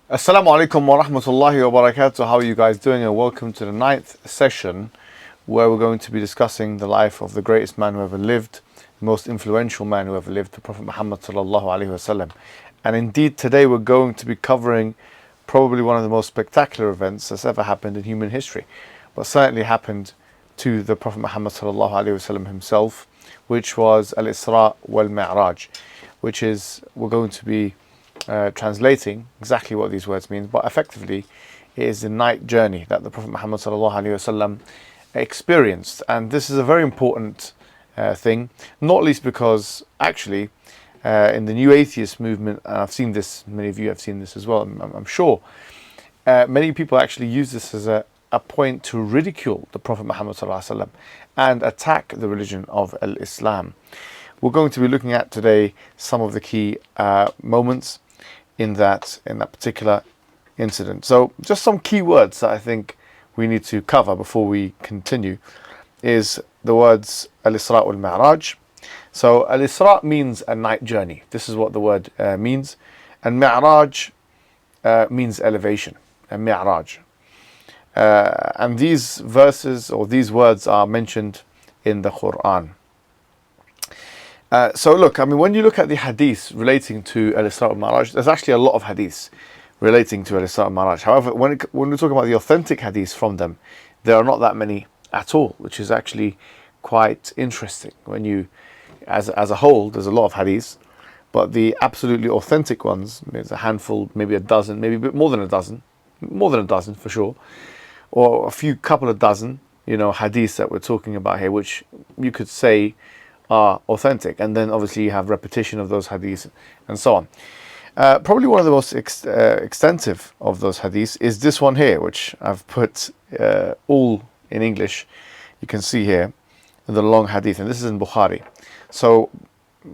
Assalamu alaikum wa rahmatullahi wa barakatuh. How are you guys doing? And welcome to the ninth session where we're going to be discussing the life of the greatest man who ever lived, the most influential man who ever lived, the Prophet Muhammad sallallahu alaihi wasallam. And indeed today we're going to be covering probably one of the most spectacular events that's ever happened in human history, but certainly happened to the Prophet Muhammad sallallahu alaihi wasallam himself, which was al-Isra' wal-Mi'raj, which is, we're going to be translating exactly what these words mean, but effectively it is the night journey that the Prophet Muhammad sallallahu alaihi wasallam experienced. And this is a very important thing, not least because actually in the new atheist movement, and I've seen this, many of you have seen this as well, I'm sure, many people actually use this as a point to ridicule the Prophet Muhammad sallallahu alaihi wasallam and attack the religion of Islam. We're going to be looking at today some of the key moments in that particular incident. So just some key words that I think we need to cover before we continue is the words al-Isra' wal-Mi'raj. So al-Isra' means a night journey. This is what the word means. And Mi'raj means elevation, a Mi'raj. And these verses or these words are mentioned in the Quran. So look, I mean, when you look at the hadiths relating to al-Isra' wal-Mi'raj, there's actually a lot of hadiths relating to al-Isra' wal-Mi'raj. However, when we're talking about the authentic hadiths from them, there are not that many at all, which is actually quite interesting. When you, as a whole, there's a lot of hadiths, but the absolutely authentic ones, there's a handful, maybe a dozen, maybe a bit more than a dozen for sure, or a couple of dozen, hadiths that we're talking about here, which you could say are authentic, and then obviously you have repetition of those hadiths and so on. Probably one of the most extensive of those hadiths is this one here, which I've put all in English. You can see here the long hadith, and this is in Bukhari. So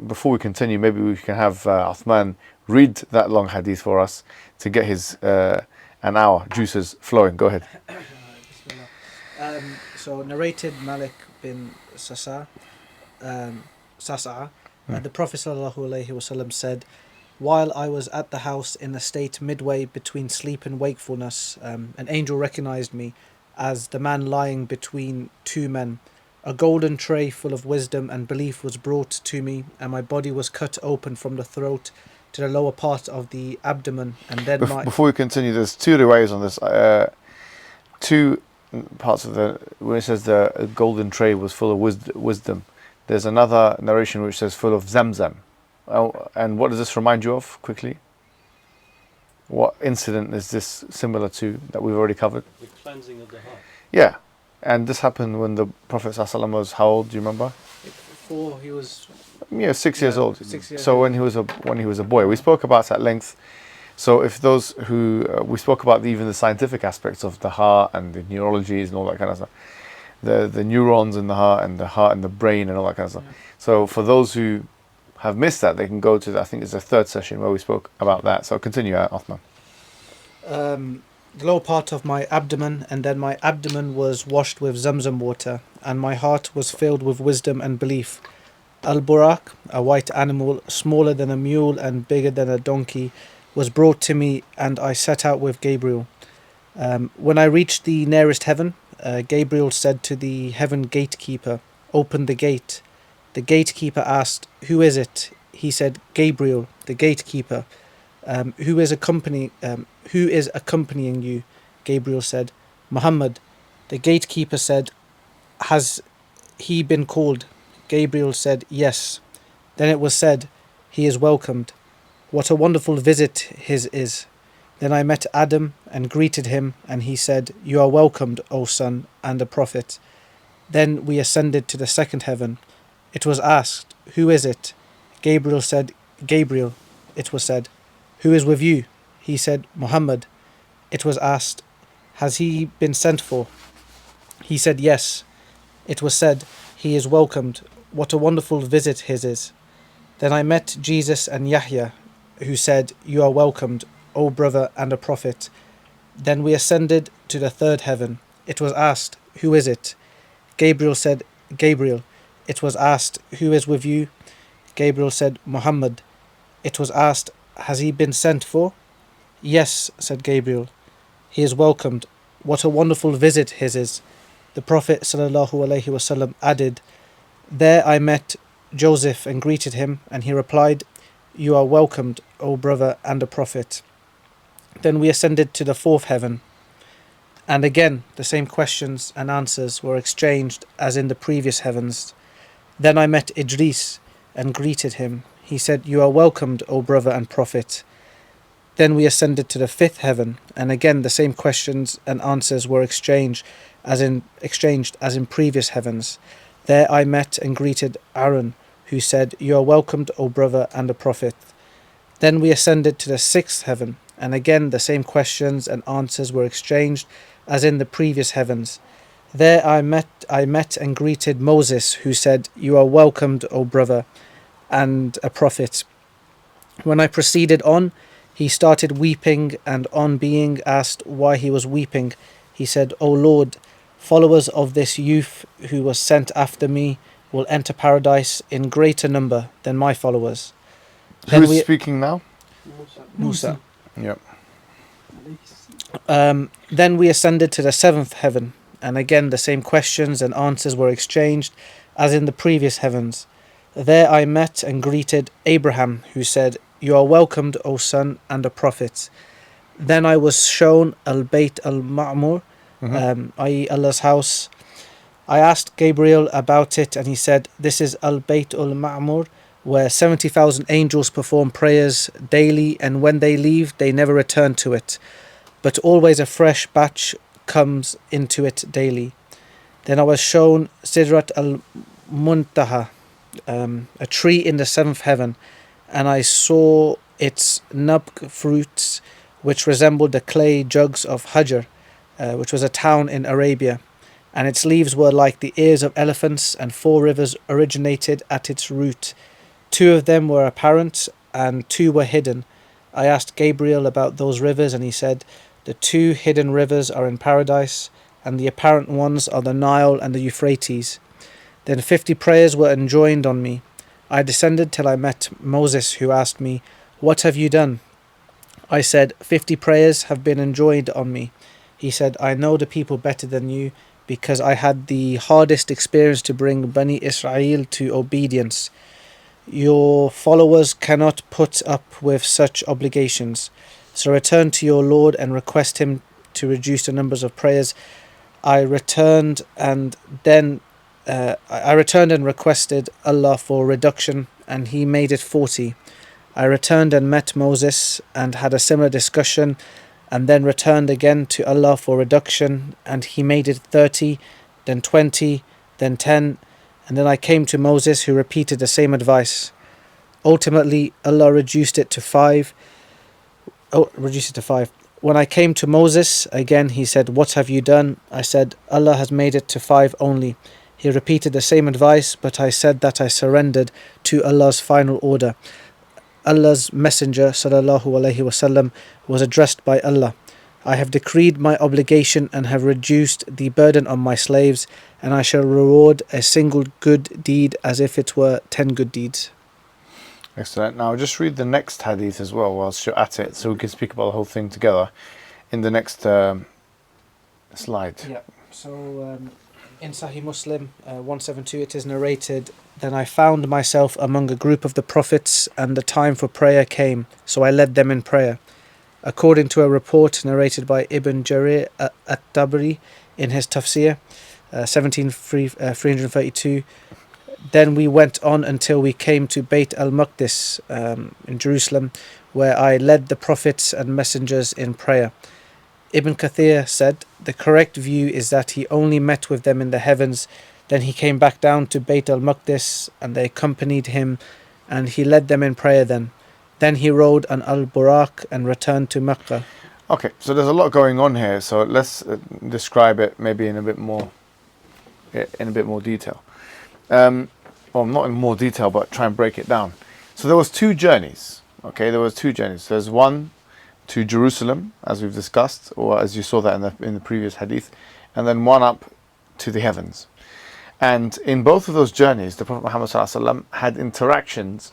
before we continue, maybe we can have Uthman read that long hadith for us to get his and our juices flowing. Go ahead. So narrated Malik bin Sasa. The Prophet ﷺ said, while I was at the house in a state midway between sleep and wakefulness, an angel recognized me as the man lying between two men. A golden tray full of wisdom and belief was brought to me, and my body was cut open from the throat to the lower part of the abdomen, and then Before we continue, there's two riwayahs on this. Two parts of where it says the golden tray was full of wisdom. There's another narration which says full of Zamzam. And what does this remind you of, quickly? What incident is this similar to that we've already covered? The cleansing of the heart. Yeah. And this happened when the Prophet ﷺ was how old, do you remember? Before he was... 6 years old. 6 years so old. when he was a boy. We spoke about it at length. So if those who... we spoke about even the scientific aspects of the heart and the neurologies and all that kind of stuff. The neurons in the heart and the brain and all that kind of stuff. Yeah. So for those who have missed that, they can go to I think it's the third session where we spoke about that. So continue, Othman. The lower part of my abdomen, and then my abdomen was washed with Zamzam water, and my heart was filled with wisdom and belief. Al-Burak, a white animal, smaller than a mule and bigger than a donkey, was brought to me, and I set out with Gabriel. When I reached the nearest heaven, Gabriel said to the heaven gatekeeper, "Open the gate." The gatekeeper asked, "Who is it?" He said, "Gabriel, the gatekeeper." Who is accompanying you?" Gabriel said, "Muhammad." The gatekeeper said, "Has he been called?" Gabriel said, "Yes." Then it was said, "He is welcomed. What a wonderful visit his is." Then I met Adam and greeted him, and he said, "You are welcomed, O son and a prophet." Then we ascended to the second heaven. It was asked, "Who is it?" Gabriel said, "Gabriel." It was said, "Who is with you?" He said, "Muhammad." It was asked, "Has he been sent for?" He said, "Yes." It was said, "He is welcomed. What a wonderful visit his is." Then I met Jesus and Yahya, who said, "You are welcomed, O brother and a prophet." Then we ascended to the third heaven. It was asked, "Who is it?" Gabriel said, "Gabriel." It was asked, "Who is with you?" Gabriel said, "Muhammad." It was asked, "Has he been sent for?" Yes, said Gabriel. He is welcomed. What a wonderful visit his is. The Prophet ﷺ added, There I met Joseph and greeted him, and he replied, You are welcomed, O brother and a prophet. Then we ascended to the fourth heaven, and again the same questions and answers were exchanged as in the previous heavens. Then I met Idris and greeted him. He said, You are welcomed, O brother and prophet. Then we ascended to the fifth heaven, and again the same questions and answers were exchanged as in previous heavens. There I met and greeted Aaron, who said, You are welcomed, O brother and a prophet. Then we ascended to the sixth heaven, and again the same questions and answers were exchanged as in the previous heavens. There I met and greeted Moses, who said, You are welcomed, O brother and a prophet. When I proceeded on, he started weeping, and on being asked why he was weeping, he said, O Lord, followers of this youth who was sent after me will enter paradise in greater number than my followers. Who is speaking now? Musa. Yep. Then we ascended to the seventh heaven, and again the same questions and answers were exchanged as in the previous heavens. There I met and greeted Abraham, who said, You are welcomed, O son and a prophet. Then I was shown Al-Bayt Al-Ma'mur, i.e. Allah's house. I asked Gabriel about it, and he said, This is Al-Bayt Al-Ma'mur, where 70,000 angels perform prayers daily, and when they leave, they never return to it, but always a fresh batch comes into it daily. Then I was shown Sidrat Al-Muntaha, a tree in the seventh heaven, and I saw its nabk fruits, which resembled the clay jugs of Hajar, which was a town in Arabia, and its leaves were like the ears of elephants, and 4 rivers originated at its root. 2 of them were apparent, and 2 were hidden. I asked Gabriel about those rivers, and he said, The 2 hidden rivers are in paradise, and the apparent ones are the Nile and the Euphrates. Then 50 prayers were enjoined on me. I descended till I met Moses, who asked me, What have you done? I said, 50 prayers have been enjoined on me. He said, I know the people better than you, because I had the hardest experience to bring Bani Israel to obedience. Your followers cannot put up with such obligations. So return to your Lord and request him to reduce the numbers of prayers. I returned and requested Allah for reduction, and he made it 40. I returned and met Moses and had a similar discussion, and then returned again to Allah for reduction, and he made it 30, then 20, then 10, and then I came to Moses, who repeated the same advice. Ultimately, Allah reduced it to 5. When I came to Moses, again he said, What have you done? I said, Allah has made it to 5 only. He repeated the same advice, but I said that I surrendered to Allah's final order. Allah's Messenger ﷺ was addressed by Allah. I have decreed my obligation and have reduced the burden on my slaves, and I shall reward a single good deed as if it were 10 good deeds. Excellent. Now just read the next hadith as well whilst you're at it, so we can speak about the whole thing together in the next slide. Yeah. So in Sahih Muslim 172 it is narrated, Then I found myself among a group of the prophets, and the time for prayer came, so I led them in prayer. According to a report narrated by Ibn Jarir at-Tabari in his Tafsir 332, then we went on until we came to Bayt al-Maqdis in Jerusalem, where I led the prophets and messengers in prayer. Ibn Kathir said, The correct view is that he only met with them in the heavens, then he came back down to Bayt al-Maqdis, and they accompanied him, and he led them in prayer then. Then he rode on Al-Buraq and returned to Mecca. Okay, so there's a lot going on here, so let's describe it maybe in a bit more detail. Well, not in more detail, but try and break it down. So there was 2 journeys. Okay, there was 2 journeys. There's one to Jerusalem, as we've discussed, or as you saw that in the previous hadith, and then one up to the heavens. And in both of those journeys, the Prophet Muhammad ﷺ had interactions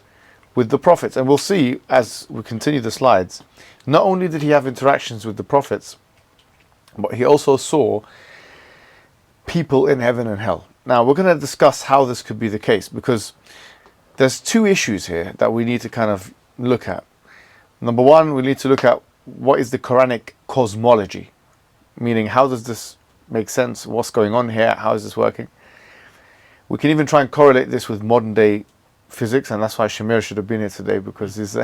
with the prophets. And we'll see as we continue the slides, not only did he have interactions with the prophets, but he also saw people in heaven and hell. Now we're going to discuss how this could be the case, because there's two issues here that we need to kind of look at. Number one, we need to look at what is the Quranic cosmology, meaning how does this make sense? What's going on here? How is this working? We can even try and correlate this with modern day physics, and that's why Shamir should have been here today, because he's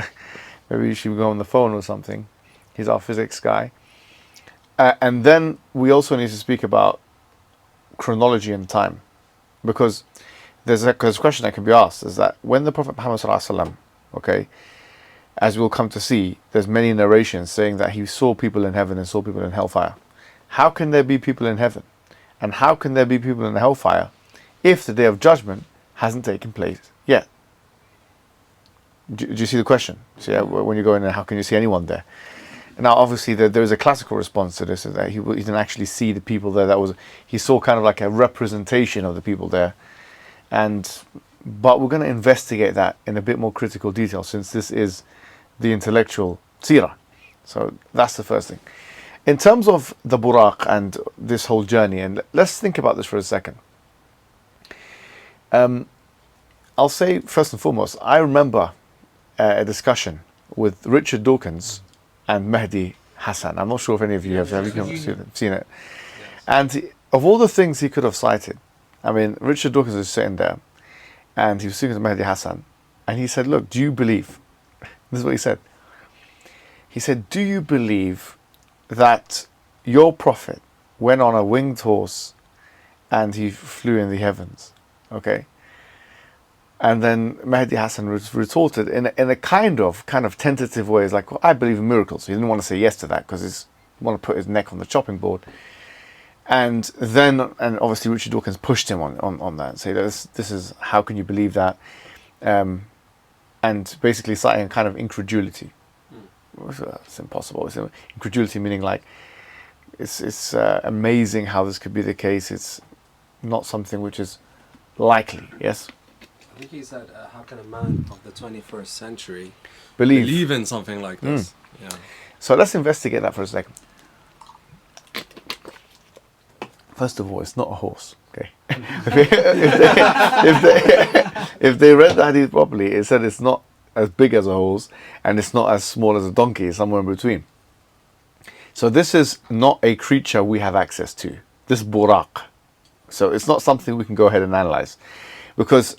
maybe you should go on the phone or something. He's our physics guy. And then we also need to speak about chronology and time, because there's a question that can be asked, is that when the Prophet Muhammad ﷺ, okay, as we'll come to see, there's many narrations saying that he saw people in heaven and saw people in hellfire. How can there be people in heaven? And how can there be people in hellfire if the day of judgment hasn't taken place yet? Do you see the question? See, when you go in there, how can you see anyone there? Now, obviously, there is a classical response to this, is that he didn't actually see the people there. He saw kind of like a representation of the people there. But we're going to investigate that in a bit more critical detail, since this is the intellectual Seerah. So that's the first thing. In terms of the Buraq and this whole journey, and let's think about this for a second. I'll say first and foremost, I remember a discussion with Richard Dawkins and Mehdi Hassan. I'm not sure if any of you have seen it. And of all the things he could have cited, I mean, Richard Dawkins was sitting there and he was speaking to Mehdi Hassan, and he said, look, do you believe, this is what he said. He said, do you believe that your prophet went on a winged horse and he flew in the heavens? Okay. And then Mehdi Hassan retorted in a kind of tentative way. It's like, well, I believe in miracles. He didn't want to say yes to that because he wanted to put his neck on the chopping board. And obviously Richard Dawkins pushed him on that and say, this is, how can you believe that? And basically citing a kind of incredulity. It's impossible. It's incredulity meaning like, it's amazing how this could be the case. It's not something which is likely, yes? I think he said, how can a man of the 21st century believe in something like this? Yeah. So let's investigate that for a second. First of all, it's not a horse, okay? if they read the hadith properly, it said it's not as big as a horse and it's not as small as a donkey, it's somewhere in between. So this is not a creature we have access to, this buraq. So it's not something we can go ahead and analyze, because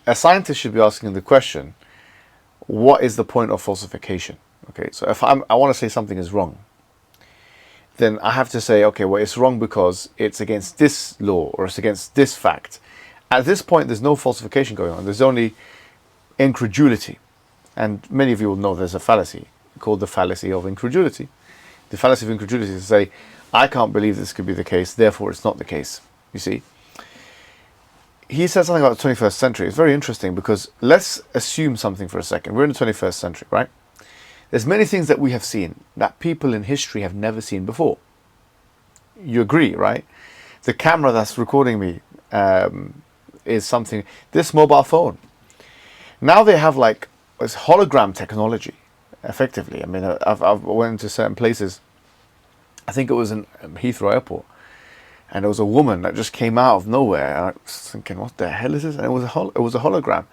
a scientist should be asking the question, what is the point of falsification? Okay, so if I want to say something is wrong, then I have to say, okay, well, it's wrong because it's against this law or it's against this fact. At this point, there's no falsification going on. There's only incredulity. And many of you will know there's a fallacy called the fallacy of incredulity. The fallacy of incredulity is to say, I can't believe this could be the case, therefore it's not the case. You see? He said something about the 21st century. It's very interesting, because let's assume something for a second. We're in the 21st century, right? There's many things that we have seen that people in history have never seen before. You agree, right? The camera that's recording me is something, this mobile phone. Now they have like this hologram technology, effectively. I mean, I've went to certain places. I think it was in Heathrow Airport. And there was a woman that just came out of nowhere. And I was thinking, what the hell is this? And it was a hologram.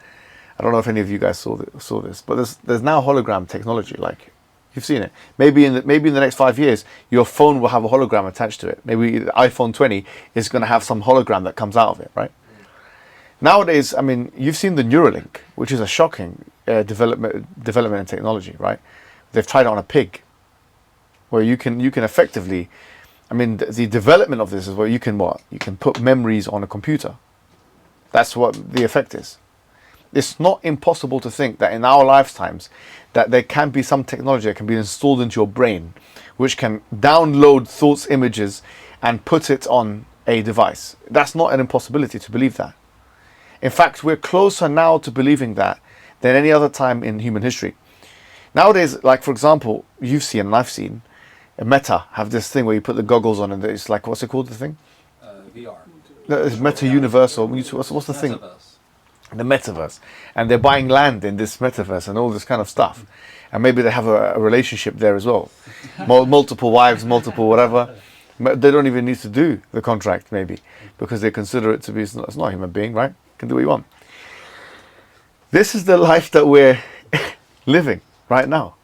I don't know if any of you guys saw this, but there's now hologram technology. Like, you've seen it. Maybe in the next 5 years, your phone will have a hologram attached to it. Maybe the iPhone 20 is going to have some hologram that comes out of it, right? Nowadays, I mean, you've seen the Neuralink, which is a shocking development in technology, right? They've tried it on a pig, where you can effectively, I mean, the development of this is where you can put memories on a computer. That's what the effect is. It's not impossible to think that in our lifetimes that there can be some technology that can be installed into your brain which can download thoughts, images, and put it on a device. That's not an impossibility to believe that. In fact, we're closer now to believing that than any other time in human history. Nowadays, like for example, you've seen and I've seen, Meta have this thing where you put the goggles on and it's like, what's it called, the thing? VR. No, it's Meta Universal. What's the thing? the metaverse, and they're buying land in this metaverse and all this kind of stuff, and maybe they have a relationship there as well, multiple wives, multiple whatever. They don't even need to do the contract maybe, because they consider it to be, it's not a human being, right? Can do what you want. This is the life that we're living right now.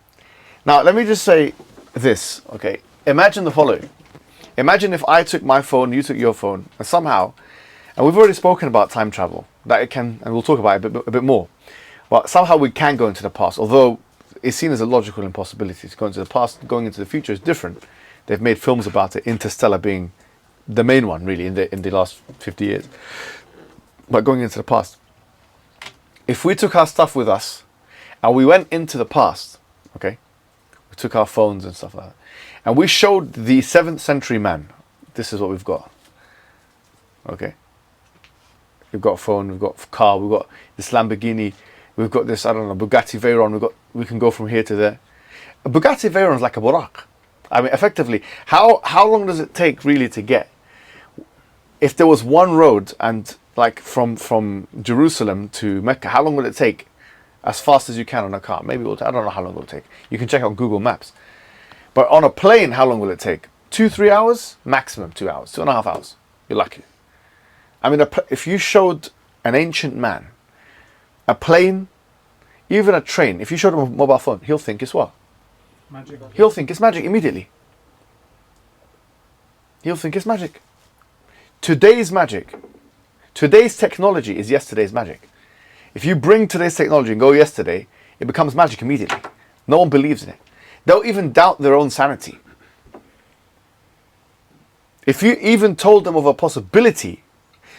Now let me just say this, okay? Imagine the following. Imagine if I took my phone, you took your phone, and somehow, and we've already spoken about time travel, that it can, and we'll talk about it a bit more, but somehow we can go into the past, although it's seen as a logical impossibility to go into the past. Going into the future is different. They've made films about it, Interstellar being the main one really in the last 50 years. But going into the past, if we took our stuff with us and we went into the past, okay, we took our phones and stuff like that, and we showed the 7th century man, this is what we've got, okay, we've got a phone, we've got a car, we've got this Lamborghini, we've got this, I don't know, Bugatti Veyron, we can go from here to there. A Bugatti Veyron is like a Burak. I mean, effectively, how long does it take really to get? If there was one road, and like from Jerusalem to Mecca, how long would it take? As fast as you can on a car. Maybe I don't know how long it will take. You can check on Google Maps. But on a plane, how long will it take? 2-3 hours? Maximum 2 hours, 2.5 hours. You're lucky. I mean, if you showed an ancient man a plane, even a train, if you showed him a mobile phone, he'll think it's what? Magic. He'll think it's magic immediately. He'll think it's magic. Today's magic, today's technology is yesterday's magic. If you bring today's technology and go yesterday, it becomes magic immediately. No one believes in it. They'll even doubt their own sanity. If you even told them of a possibility,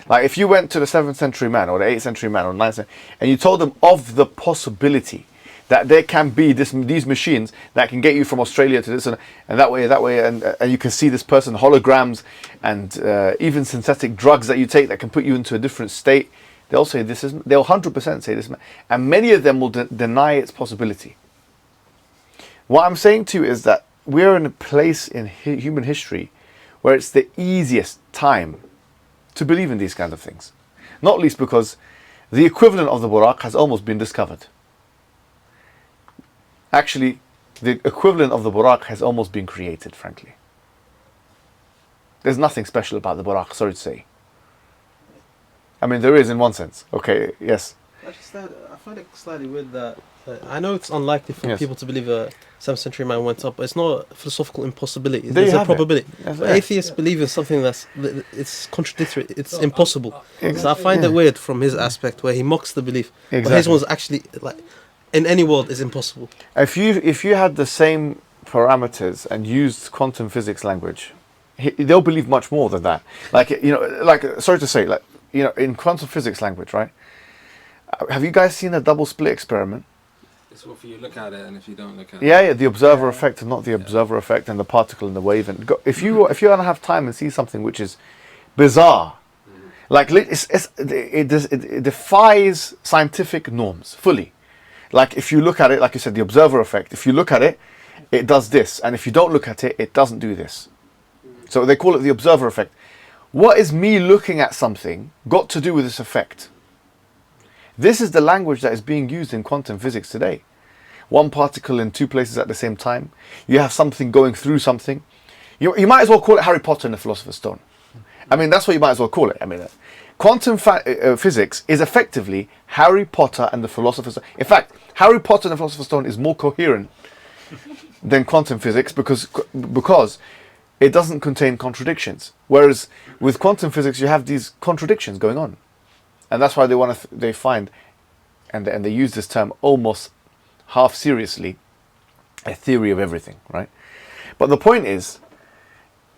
like if you went to the 7th century man or the 8th century man or 9th century, and you told them of the possibility that there can be these machines that can get you from Australia to this and that way, and you can see this person, holograms, and even synthetic drugs that you take that can put you into a different state, they'll say this is, they'll 100% say this, and many of them will deny its possibility. What I'm saying to you is that we're in a place in human history where it's the easiest time to believe in these kinds of things. Not least because the equivalent of the Buraq has almost been discovered. Actually, the equivalent of the Buraq has almost been created, frankly. There's nothing special about the Buraq, sorry to say. I mean, there is in one sense. Okay, yes. I find it slightly weird that I know it's unlikely for people to believe a 7th century man went up, but it's not a philosophical impossibility. There's a probability. But atheists believe in something it's contradictory. It's impossible. Exactly. So I find it weird from his aspect where he mocks the belief. Exactly. But his one's actually like in any world is impossible. If you had the same parameters and used quantum physics language, they'll believe much more than that. Like sorry to say, like in quantum physics language, right? Have you guys seen a double split experiment? It's what if you look at it and if you don't look at it. Yeah, the observer effect and not the observer effect, and the particle and the wave. And if you don't have time and see something which is bizarre, like it defies scientific norms fully. Like if you look at it, like you said, the observer effect. If you look at it, it does this, and if you don't look at it, it doesn't do this. So they call it the observer effect. What is me looking at something got to do with this effect? This is the language that is being used in quantum physics today. One particle in two places at the same time. You have something going through something. You might as well call it Harry Potter and the Philosopher's Stone. I mean, that's what you might as well call it. I mean, quantum physics is effectively Harry Potter and the Philosopher's Stone. In fact, Harry Potter and the Philosopher's Stone is more coherent than quantum physics because it doesn't contain contradictions. Whereas with quantum physics, you have these contradictions going on. And that's why they find, and they use this term almost half seriously, a theory of everything, right? But the point is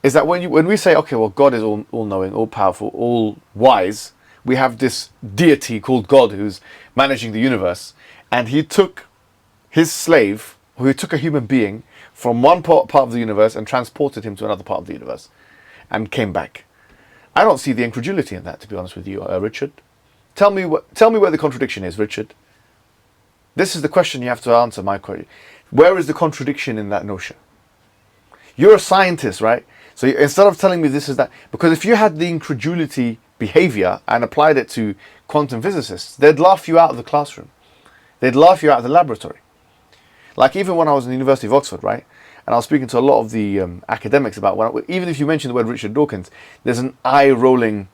that when we say, okay, well, God is all-knowing, all-powerful, all-wise, we have this deity called God who's managing the universe, and he took his slave, who took a human being, from one part of the universe and transported him to another part of the universe, and came back. I don't see the incredulity in that, to be honest with you, Richard. Tell me where the contradiction is, Richard. This is the question you have to answer, my question. Where is the contradiction in that notion? You're a scientist, right? So instead of telling me this is that, because if you had the incredulity behavior and applied it to quantum physicists, they'd laugh you out of the classroom. They'd laugh you out of the laboratory. Like even when I was in the University of Oxford, right? And I was speaking to a lot of the academics about even if you mention the word Richard Dawkins, there's an eye-rolling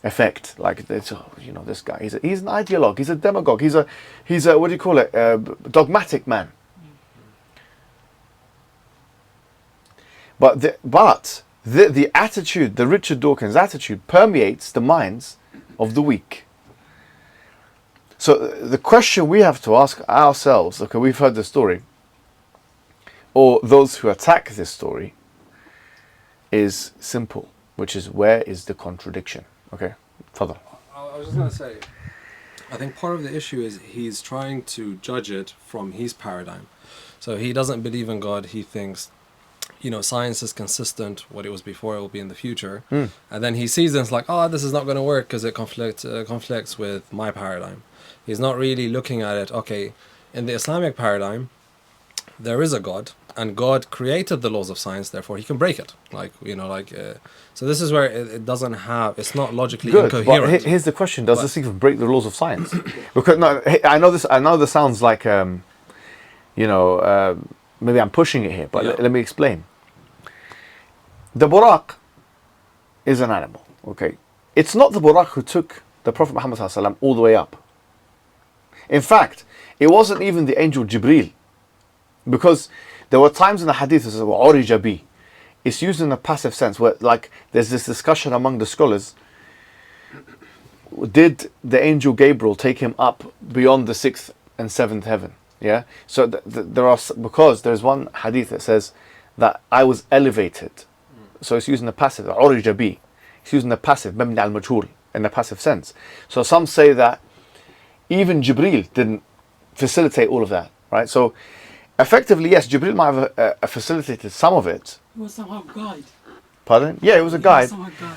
effect. Like, it's, oh, you know, this guy, he's an ideologue, he's a demagogue, he's a what do you call it, dogmatic man. But the attitude, the Richard Dawkins attitude, permeates the minds of the weak. So the question we have to ask ourselves, okay, we've heard the story, or those who attack this story, is simple, which is, where is the contradiction? Okay, further. I was just going to say, I think part of the issue is he's trying to judge it from his paradigm. So he doesn't believe in God. He thinks, you know, science is consistent. What it was before, it will be in the future. And then he sees this like, oh, this is not going to work because it conflicts with my paradigm. He's not really looking at it, okay, in the Islamic paradigm, there is a God, and God created the laws of science, therefore he can break it. Like, you know, like, so this is where it doesn't have, it's not logically incoherent. But here's the question, does this even break the laws of science? Because, no, I know this sounds like, you know, maybe I'm pushing it here, but let me explain. The Buraq is an animal, okay? It's not the Buraq who took the Prophet Muhammad ﷺ all the way up. In fact, it wasn't even the angel Jibreel, because there were times in the hadith that says, "Urija bi." It's used in a passive sense, where like there's this discussion among the scholars. Did the angel Gabriel take him up beyond the 6th and 7th heaven? Yeah. So because there's one hadith that says that I was elevated. So it's using the passive. Urija bi. It's using the passive, mabni al majhul, in the passive sense. So some say that even Jibreel didn't facilitate all of that, right? So effectively, yes, Jibreel might have facilitated some of it. He was somehow guide. Pardon? Yeah, it was a guide.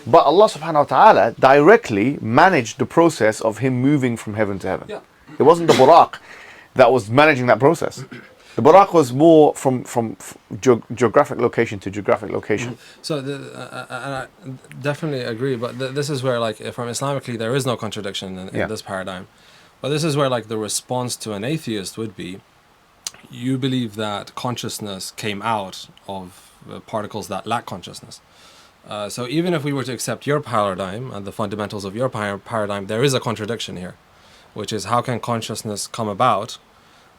But Allah subhanahu wa ta'ala directly managed the process of him moving from heaven to heaven. Yeah. It wasn't the Buraq that was managing that process. The Buraq was more from geographic location to geographic location. So, and I definitely agree, but this is where, like, from Islamically, there is no contradiction in this paradigm. But this is where, like, the response to an atheist would be, you believe that consciousness came out of particles that lack consciousness. So even if we were to accept your paradigm and the fundamentals of your paradigm, there is a contradiction here, which is, how can consciousness come about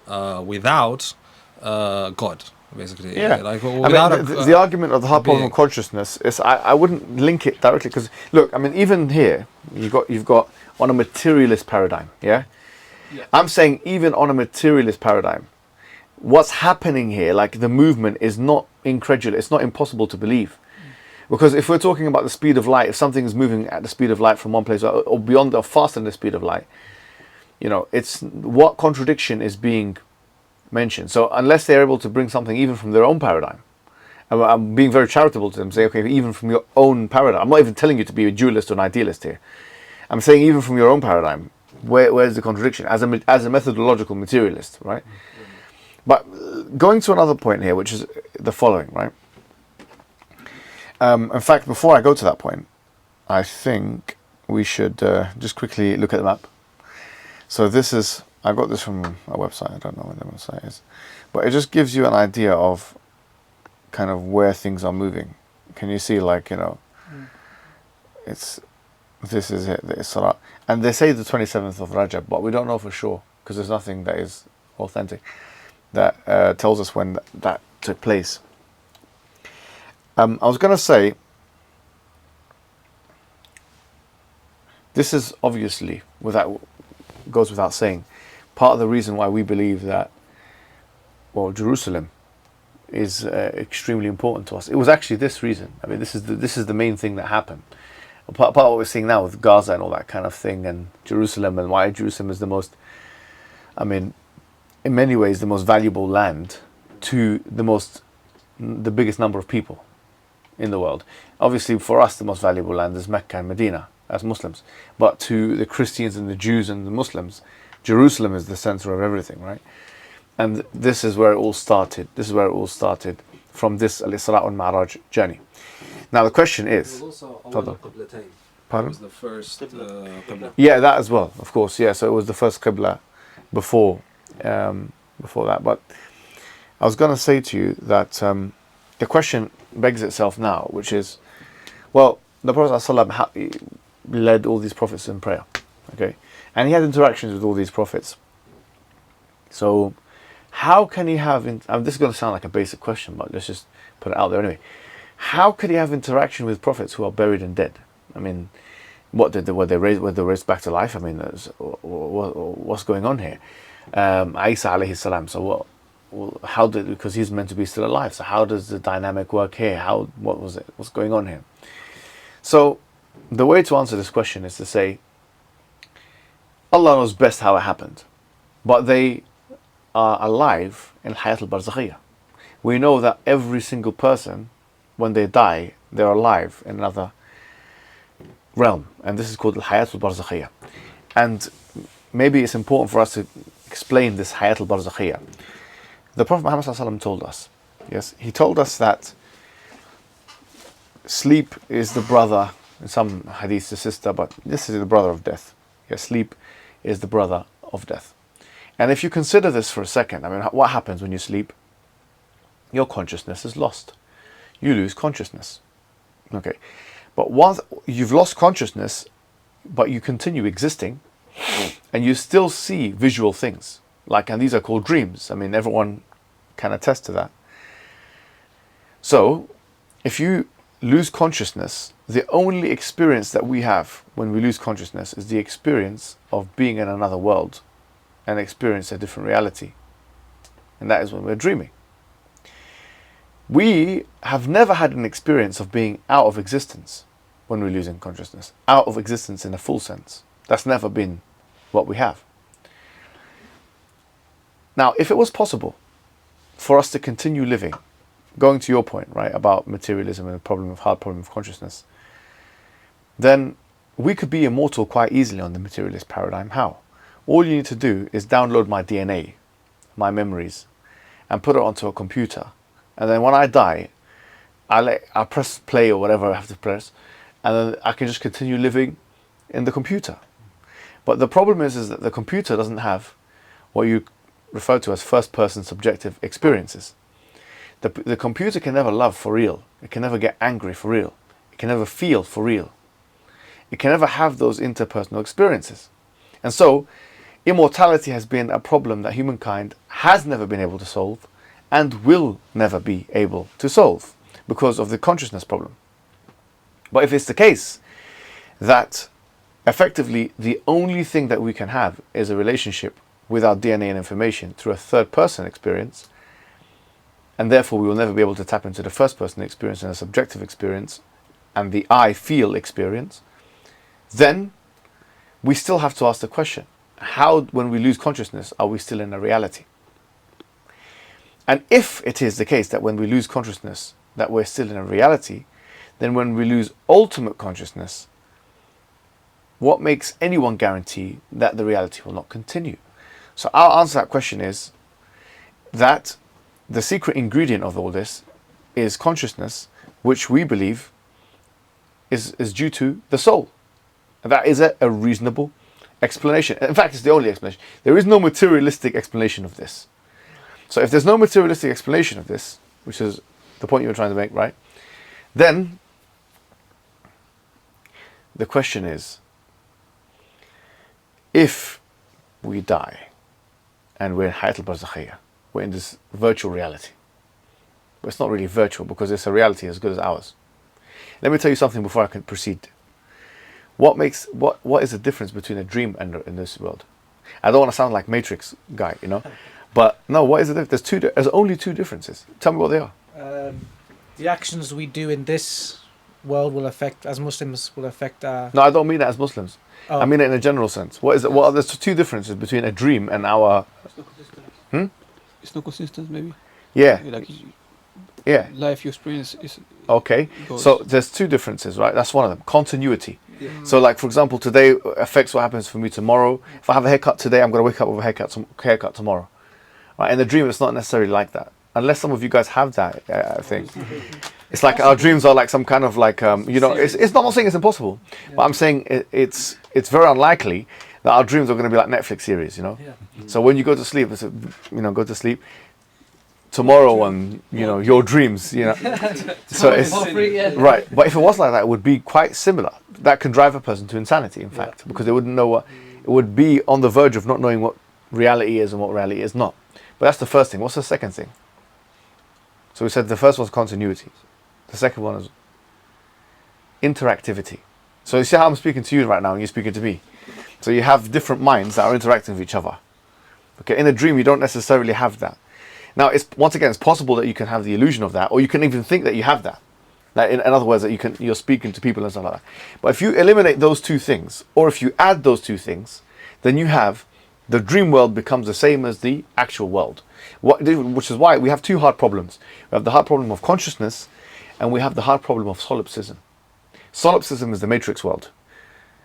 without God, basically? Yeah. Like, the argument of the whole problem of consciousness is, I wouldn't link it directly, because look, I mean, even here you've got on a materialist paradigm, yeah? I'm saying even on a materialist paradigm, what's happening here, like the movement, is not incredulous. It's not impossible to believe. Because if we're talking about the speed of light, if something is moving at the speed of light from one place or beyond or faster than the speed of light, you know, it's what contradiction is being mentioned. So unless they're able to bring something even from their own paradigm, and I'm being very charitable to them, saying, okay, even from your own paradigm, I'm not even telling you to be a dualist or an idealist here. I'm saying even from your own paradigm, where's the contradiction as a methodological materialist, right? But going to another point here, which is the following, right? In fact, before I go to that point, I think we should just quickly look at the map. So this is, I got this from a website, I don't know what the website is, but it just gives you an idea of kind of where things are moving. Can you see, like, you know, this is it, the Israʼ. And they say the 27th of Rajab, but we don't know for sure, because there's nothing that is authentic that tells us when that took place. I was going to say, this is obviously, goes without saying, part of the reason why we believe that, well, Jerusalem is extremely important to us. It was actually this reason. I mean, this is the main thing that happened. Part of what we're seeing now with Gaza and all that kind of thing, and Jerusalem, and why Jerusalem is the most, I mean, in many ways, the most valuable land to the biggest number of people in the world. Obviously, for us, the most valuable land is Mecca and Medina as Muslims. But to the Christians and the Jews and the Muslims, Jerusalem is the center of everything, right? And this is where it all started. This is where it all started, from this Al-Israʼ and Mi'raj journey. Now the question is, also pardon? Pardon? It was the first Qibla. Yeah, that as well, of course. Yeah, so it was the first Qibla before that. But I was going to say to you that the question begs itself now, which is, well, the Prophet ﷺ led all these prophets in prayer, okay? And he had interactions with all these prophets. So how can he have, this is going to sound like a basic question, but let's just put it out there anyway. How could he have interaction with prophets who are buried and dead? I mean, were they raised back to life? I mean, what's going on here? Isa alayhi salam. So because he's meant to be still alive. So how does the dynamic work here? What's going on here? So the way to answer this question is to say, Allah knows best how it happened, but they are alive in Hayat al-Barzakhiyah. We know that every single person, when they die, they're alive in another realm, and this is called Hayat al-Barzakhiyah. And maybe it's important for us to explain this Hayat al-Barzakhiyah. The Prophet Muhammad ﷺ told us, yes, he told us that sleep is the brother, in some hadiths the sister, but this is the brother of death. Yes, sleep is the brother of death. And if you consider this for a second, I mean, what happens when you sleep? Your consciousness is lost. You lose consciousness. Okay. But once you've lost consciousness, but you continue existing, and you still see visual things, and these are called dreams. I mean, everyone can attest to that. So, if you lose consciousness, the only experience that we have when we lose consciousness is the experience of being in another world and experience a different reality. And that is when we're dreaming. We have never had an experience of being out of existence when we're losing consciousness. Out of existence in a full sense. That's never been what we have. Now, if it was possible for us to continue living, going to your point, right, about materialism and the hard problem of consciousness, then we could be immortal quite easily on the materialist paradigm. How? All you need to do is download my DNA, my memories, and put it onto a computer. And then when I die, I press play or whatever I have to press, and then I can just continue living in the computer. But the problem is that the computer doesn't have what you refer to as first-person subjective experiences. The computer can never love for real. It can never get angry for real. It can never feel for real. It can never have those interpersonal experiences. And so, immortality has been a problem that humankind has never been able to solve and will never be able to solve because of the consciousness problem. But if it's the case that effectively the only thing that we can have is a relationship with our DNA and information through a third-person experience, and therefore we will never be able to tap into the first-person experience and a subjective experience and the I feel experience, then we still have to ask the question, how, when we lose consciousness, are we still in a reality? And if it is the case that when we lose consciousness, that we're still in a reality, then when we lose ultimate consciousness, what makes anyone guarantee that the reality will not continue? So our answer to that question is that the secret ingredient of all this is consciousness, which we believe is due to the soul. And that is a reasonable explanation. In fact, it's the only explanation. There is no materialistic explanation of this. So if there's no materialistic explanation of this, which is the point you were trying to make, right? Then the question is, if we die and we're in Hayat al-Barzakhiyah, we're in this virtual reality. But it's not really virtual because it's a reality as good as ours. Let me tell you something before I can proceed. What is the difference between a dream and in this world? I don't want to sound like Matrix guy, but no, what is the difference? There's only two differences. Tell me what they are. The actions we do in this world will affect, as Muslims, will affect our... No, I don't mean that as Muslims. Oh. I mean it in a general sense. What is it? What are the two differences between a dream and our... It's not consistent. It's not consistent, maybe. Yeah. Yeah. Life you experience is... Okay. So there's two differences, right? That's one of them. Continuity. Yeah. So like, for example, today affects what happens for me tomorrow. If I have a haircut today, I'm going to wake up with a haircut tomorrow. Right? In the dream, it's not necessarily like that. Unless some of you guys have that, I think. It's like our dreams are like some kind of like it's not. I'm not saying it's impossible, but I'm saying it's very unlikely that our dreams are going to be like Netflix series. So when you go to sleep, go to sleep tomorrow and your dreams. So it's right. But if it was like that, it would be quite similar. That can drive a person to insanity, in fact, because they wouldn't know what. It would be on the verge of not knowing what reality is and what reality is not. But that's the first thing. What's the second thing? So we said the first one's continuity. The second one is interactivity. So you see how I'm speaking to you right now and you're speaking to me. So you have different minds that are interacting with each other. Okay, in a dream you don't necessarily have that. Now it's possible that you can have the illusion of that, or you can even think that you have that. That in other words, that you're speaking to people and stuff like that. But if you eliminate those two things, or if you add those two things, then you have the dream world becomes the same as the actual world. Which is why we have two hard problems. We have the hard problem of consciousness, and we have the hard problem of solipsism. Solipsism is the matrix world.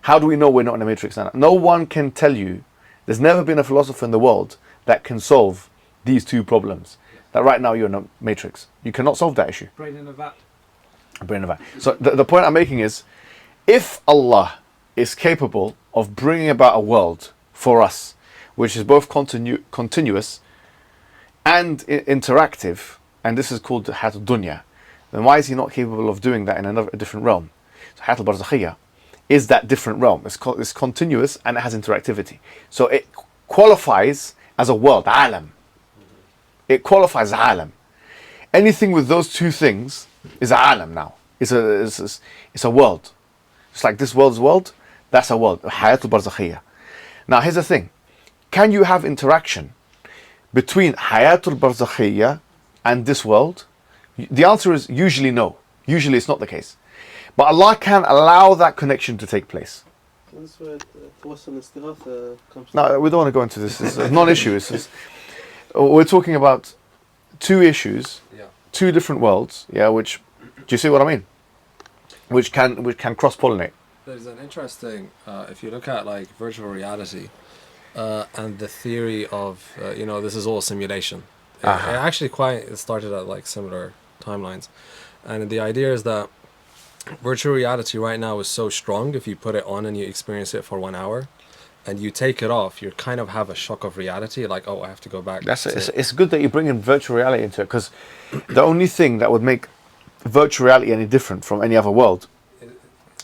How do we know we're not in a matrix now? No one can tell you. There's never been a philosopher in the world that can solve these two problems. That right now you're in a matrix. You cannot solve that issue. Brain in a vat. So the point I'm making is, if Allah is capable of bringing about a world for us, which is both continuous and interactive, and this is called the Hayat al-Dunya, then why is he not capable of doing that in a different realm? So Hayat al-Barzakhiyya is that different realm. It's continuous and it has interactivity. So it qualifies as a world, alam. It qualifies as alam. Anything with those two things is alam now. It's a world. It's like this world's world, that's a world. Hayat al-Barzakhiyya. Now here's the thing. Can you have interaction between Hayat al-Barzakhiyya and this world? The answer is usually no. Usually it's not the case. But Allah can allow that connection to take place. That's where Tawasul Istighatha comes. No, we don't want to go into this. It's a non-issue. We're talking about two issues, two different worlds. Which, do you see what I mean? Which can cross-pollinate. There's an interesting, if you look at like virtual reality, and the theory of this is all simulation. It actually it started at like similar timelines, and the idea is that virtual reality right now is so strong. If you put it on and you experience it for 1 hour, and you take it off, you kind of have a shock of reality. Like, oh, I have to go back. It's good that you bring in virtual reality into it, because the only thing that would make virtual reality any different from any other world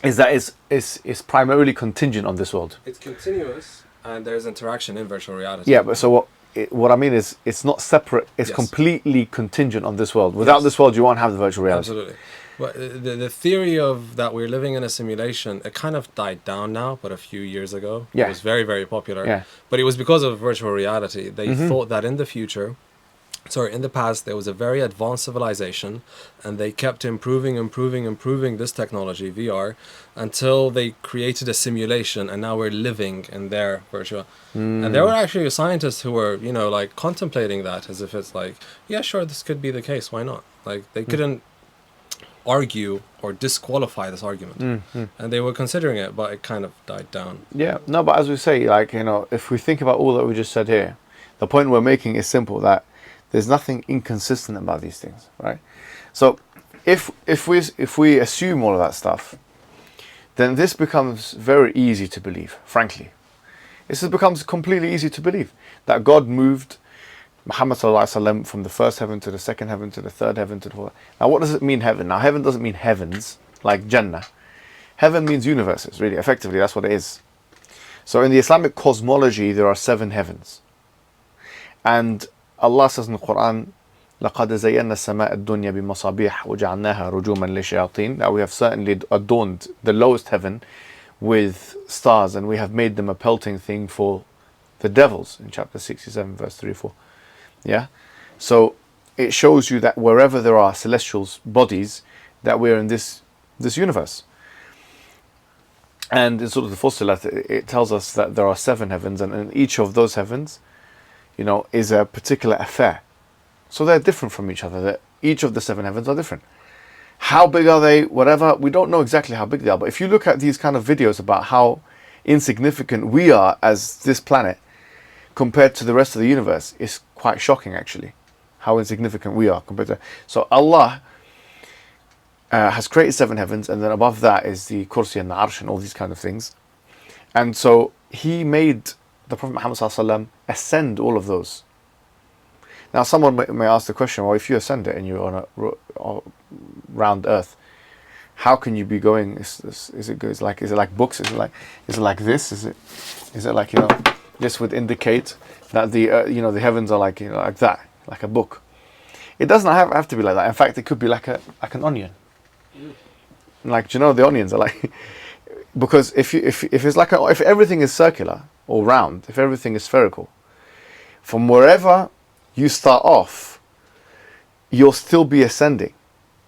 is that it's primarily contingent on this world. It's continuous, and there's interaction in virtual reality. Yeah, but so what I mean is, it's not separate. It's completely contingent on this world. Without this world, you won't have the virtual reality. Absolutely. But the theory of that we're living in a simulation, it kind of died down now, but a few years ago, it was very, very popular. Yeah. But it was because of virtual reality. They thought that in the past, there was a very advanced civilization, and they kept improving this technology, VR, until they created a simulation, and now we're living in their virtual. And there were actually scientists who were, like contemplating that as if it's like, yeah, sure, this could be the case. Why not? Like they couldn't argue or disqualify this argument, and they were considering it, but it kind of died down. Yeah, no, but as we say, like, if we think about all that we just said here, the point we're making is simple, that there's nothing inconsistent about these things, right? So if we assume all of that stuff, then this becomes very easy to believe, frankly. This becomes completely easy to believe that God moved Muhammad ﷺ from the first heaven to the second heaven to the third heaven to the fourth. Now what does it mean, heaven? Now heaven doesn't mean heavens like Jannah. Heaven means universes, really. Effectively, that's what it is. So in the Islamic cosmology, there are 7 heavens. And Allah says in the Quran, لَقَدْ زَيَّنَّا السَّمَاءَ الدُّنْيَا بِمَصَابِيحَ وَجَعَلْنَاهَا رُجُومًا لِلشَّيَاطِينَ. That we have certainly adorned the lowest heaven with stars, and we have made them a pelting thing for the devils, in chapter 67, verse 3-4. Yeah, so it shows you that wherever there are celestial bodies, that we're in this universe. And in sort of the Fussilat, it tells us that there are 7 heavens, and in each of those heavens, is a particular affair. So they're different from each other. That each of the 7 heavens are different. How big are they? Whatever, we don't know exactly how big they are. But if you look at these kind of videos about how insignificant we are as this planet compared to the rest of the universe, it's quite shocking actually, how insignificant we are compared to. So Allah has created 7 heavens, and then above that is the kursi and the arsh and all these kind of things. And so he made the Prophet Muhammad ﷺ ascend all of those. Now someone may ask the question, well, if you ascend it and you're on a round earth, how can you be going? Is it like books? Is it like this? Is it like, this would indicate that the the heavens are like like that, like a book. It doesn't have to be like that. In fact, it could be like an onion. Like, do you know the onions are like? Because if it's like if everything is circular or round, if everything is spherical, from wherever you start off, you'll still be ascending.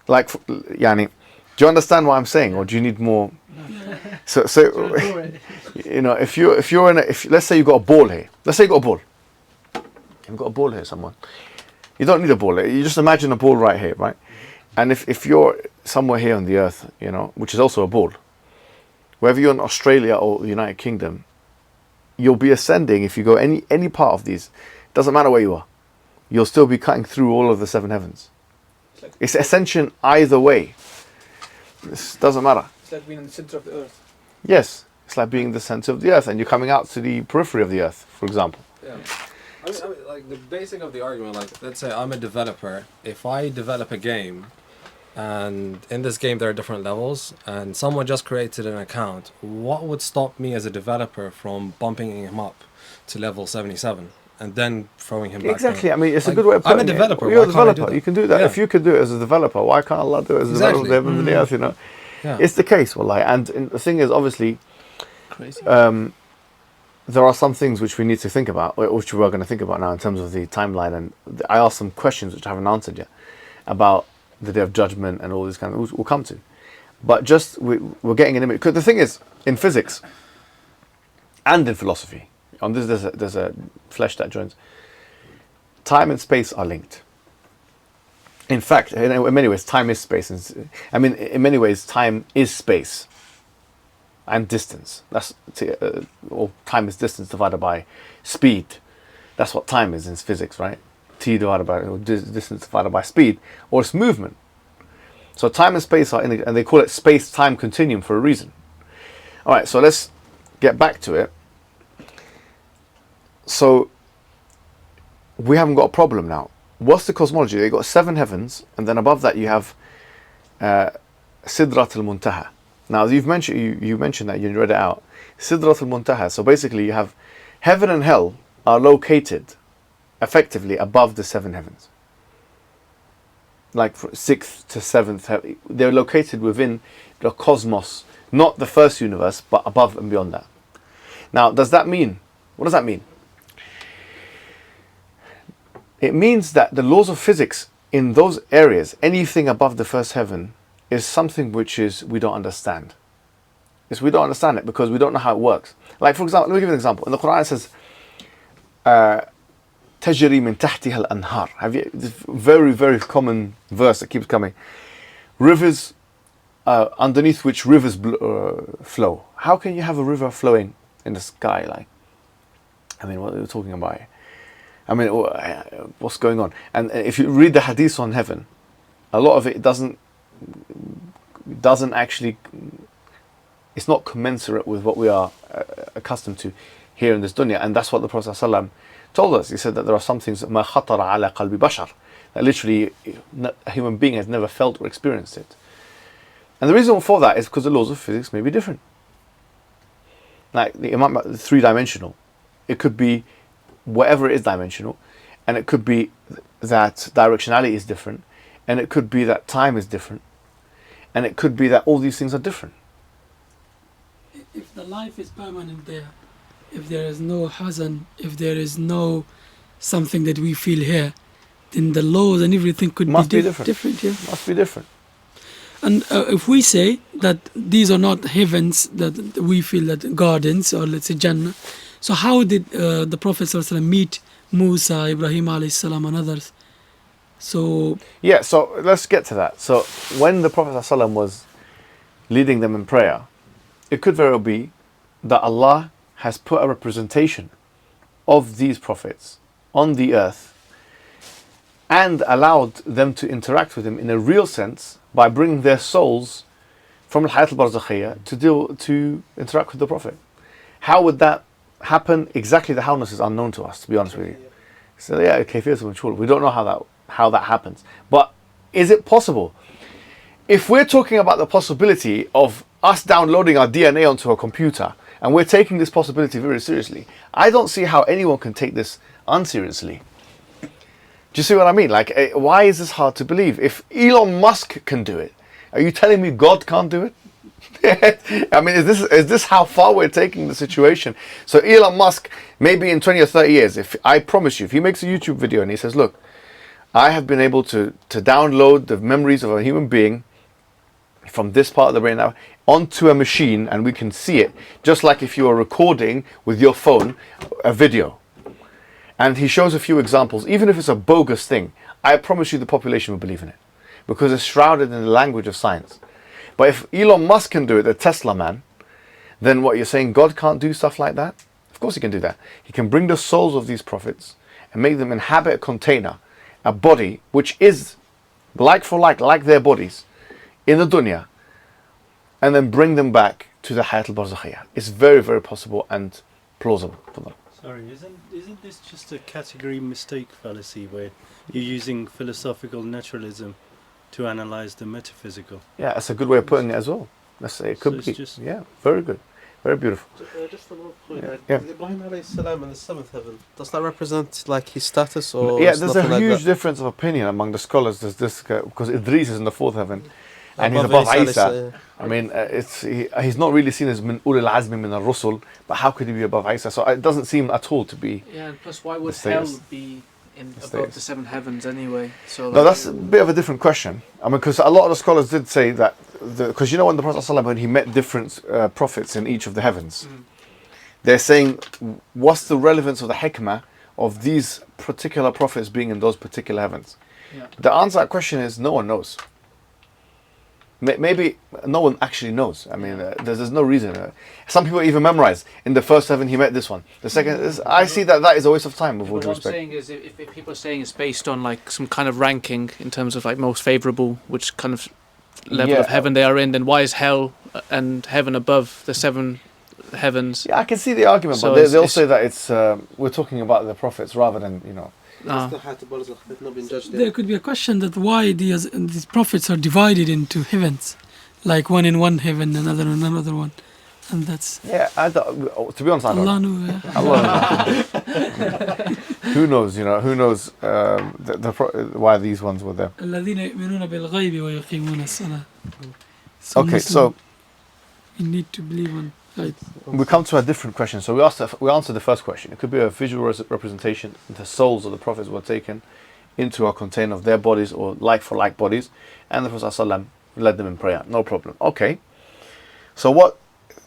Like, yani, do you understand what I'm saying, or do you need more? So if let's say you got a ball here. Let's say you got a ball. You've got a ball here, someone. You don't need a ball. You just imagine a ball right here, right? And if you're somewhere here on the earth, which is also a ball, whether you're in Australia or the United Kingdom, you'll be ascending if you go any part of these. Doesn't matter where you are. You'll still be cutting through all of the 7 heavens. It's ascension either way. This doesn't matter. It's like being in the center of the earth. Yes, it's like being in the center of the earth, and you're coming out to the periphery of the earth, for example. Yeah. I mean, like the basic of the argument, like, let's say I'm a developer. If I develop a game, and in this game there are different levels, and someone just created an account, what would stop me as a developer from bumping him up to level 77 and then throwing him back Exactly. down? I mean, it's a good way of putting I'm a developer. it. You're a why can't I do developer. that? You can do that. Yeah. If you could do it as a developer, why can't Allah do it as a developer of the heavens and the earth? Yeah. It's the case, wallahi. And the thing is, obviously, Crazy. there are some things which we need to think about, which we're going to think about now in terms of the timeline. And I asked some questions which I haven't answered yet about the Day of Judgment and all these kind of. We'll come to, but just we're getting an image. Because the thing is, in physics and in philosophy, on this there's a flesh that joins. Time and space are linked. In fact, in many ways, time is space. In many ways, time is space and distance. Or time is distance divided by speed. That's what time is in physics, right? T divided by, or distance divided by speed, or it's movement. So time and space are and they call it space-time continuum for a reason. All right, so let's get back to it. So we haven't got a problem now. What's the cosmology? They've got 7 heavens, and then above that you have Sidrat al-Muntaha. Now you mentioned that, you read it out. Sidrat al-Muntaha. So basically you have heaven and hell are located effectively above the 7 heavens. Like 6th to 7th, they're located within the cosmos, not the first universe, but above and beyond that. Now, what does that mean? It means that the laws of physics in those areas, anything above the first heaven, is something which we don't understand. We don't understand it because we don't know how it works. Like, for example, let me give you an example. In the Quran it says, تَجْرِي مِن تَحْتِهَا الْأَنْهَارِ. Have you this very, very common verse that keeps coming? Rivers, underneath which rivers flow. How can you have a river flowing in the sky? What are we talking about here? What's going on? And if you read the hadith on heaven, a lot of it doesn't actually, it's not commensurate with what we are accustomed to here in this dunya. And that's what the Prophet ﷺ told us. He said that there are some things that مَا خَطَرَ عَلَى قَلْبِ بَشَرٍ, that literally a human being has never felt or experienced it. And the reason for that is because the laws of physics may be different. Like the 3-dimensional, it could be whatever it is dimensional, and it could be that directionality is different, and it could be that time is different, and it could be that all these things are different. If the life is permanent there, if there is no hazan, if there is no something that we feel here, then the laws and everything could be different. Yeah. Must be different. And if we say that these are not heavens, that we feel that gardens, or let's say Jannah, so how did the Prophet ﷺ meet Musa, Ibrahim alayhi salam, and others? So let's get to that. So when the Prophet ﷺ was leading them in prayer, it could very well be that Allah has put a representation of these prophets on the earth and allowed them to interact with him in a real sense by bringing their souls from al-hayat al-barzakhiyya to interact with the Prophet. How would that happen? Exactly, the howness is unknown to us, to be honest with you. So yeah, we don't know how that happens. But is it possible? If we're talking about the possibility of us downloading our DNA onto a computer, and we're taking this possibility very seriously, I don't see how anyone can take this unseriously. Do you see what I mean? Like, why is this hard to believe? If Elon Musk can do it, are you telling me God can't do it? I mean, is this how far we're taking the situation? So Elon Musk, maybe in 20 or 30 years, if I promise you, if he makes a YouTube video and he says, look, I have been able to download the memories of a human being from this part of the brain now onto a machine, and we can see it, just like if you are recording with your phone a video. And he shows a few examples, even if it's a bogus thing, I promise you the population will believe in it, because it's shrouded in the language of science. But if Elon Musk can do it, the Tesla man, then what you're saying, God can't do stuff like that? Of course he can do that. He can bring the souls of these prophets and make them inhabit a container, a body which is like for like their bodies in the dunya, and then bring them back to the Hayat al-Barzakhiyah. It's very, very possible and plausible for them. Sorry, isn't this just a category mistake fallacy where you're using philosophical naturalism to analyze the metaphysical? Yeah, that's a good way of putting it as well. Let's say it could be. Yeah, very good. Very beautiful. Just another point. Yeah. Ibrahim alayhi salam in the seventh heaven, does that represent like his status or? Yeah, there's a huge difference of opinion among the scholars. There's this because Idris is in the fourth heaven, and he's above Isa. I mean, he's not really seen as min ulil azmi min al-rusul, but how could he be above Isa? So it doesn't seem at all to be. Yeah, and plus, why would hell be above the seven heavens anyway? So no, that's a bit of a different question. I mean, because a lot of the scholars did say that, because you know when the Prophet ﷺ, when he met different prophets in each of the heavens, they're saying, what's the relevance of the hikmah of these particular prophets being in those particular heavens? Yeah. The answer to that question is no one knows. Maybe no one actually knows. I mean, there's no reason. Some people even memorize. In the first heaven, he met this one. The second is, I see that is a waste of time. With all due respect. What I'm saying is, if people are saying it's based on like some kind of ranking in terms of like most favourable, which kind of level of heaven they are in, then why is hell and heaven above the seven heavens? Yeah, I can see the argument, So but they'll say that it's we're talking about the prophets rather than There could be a question that why these prophets are divided into heavens, like one in one heaven, another in another one, and that's. Yeah, to be honest, I don't know. Allah knows. Who knows? Who knows why these ones were there? الذين يؤمنون بالغيب ويقيمون الصلاة. Okay, so you need to believe on. Right. We come to a different question. So we answered the first question. It could be a visual representation. The souls of the prophets were taken into a container of their bodies or like for like bodies, and the Prophet ﷺ led them in prayer. No problem. Okay. So what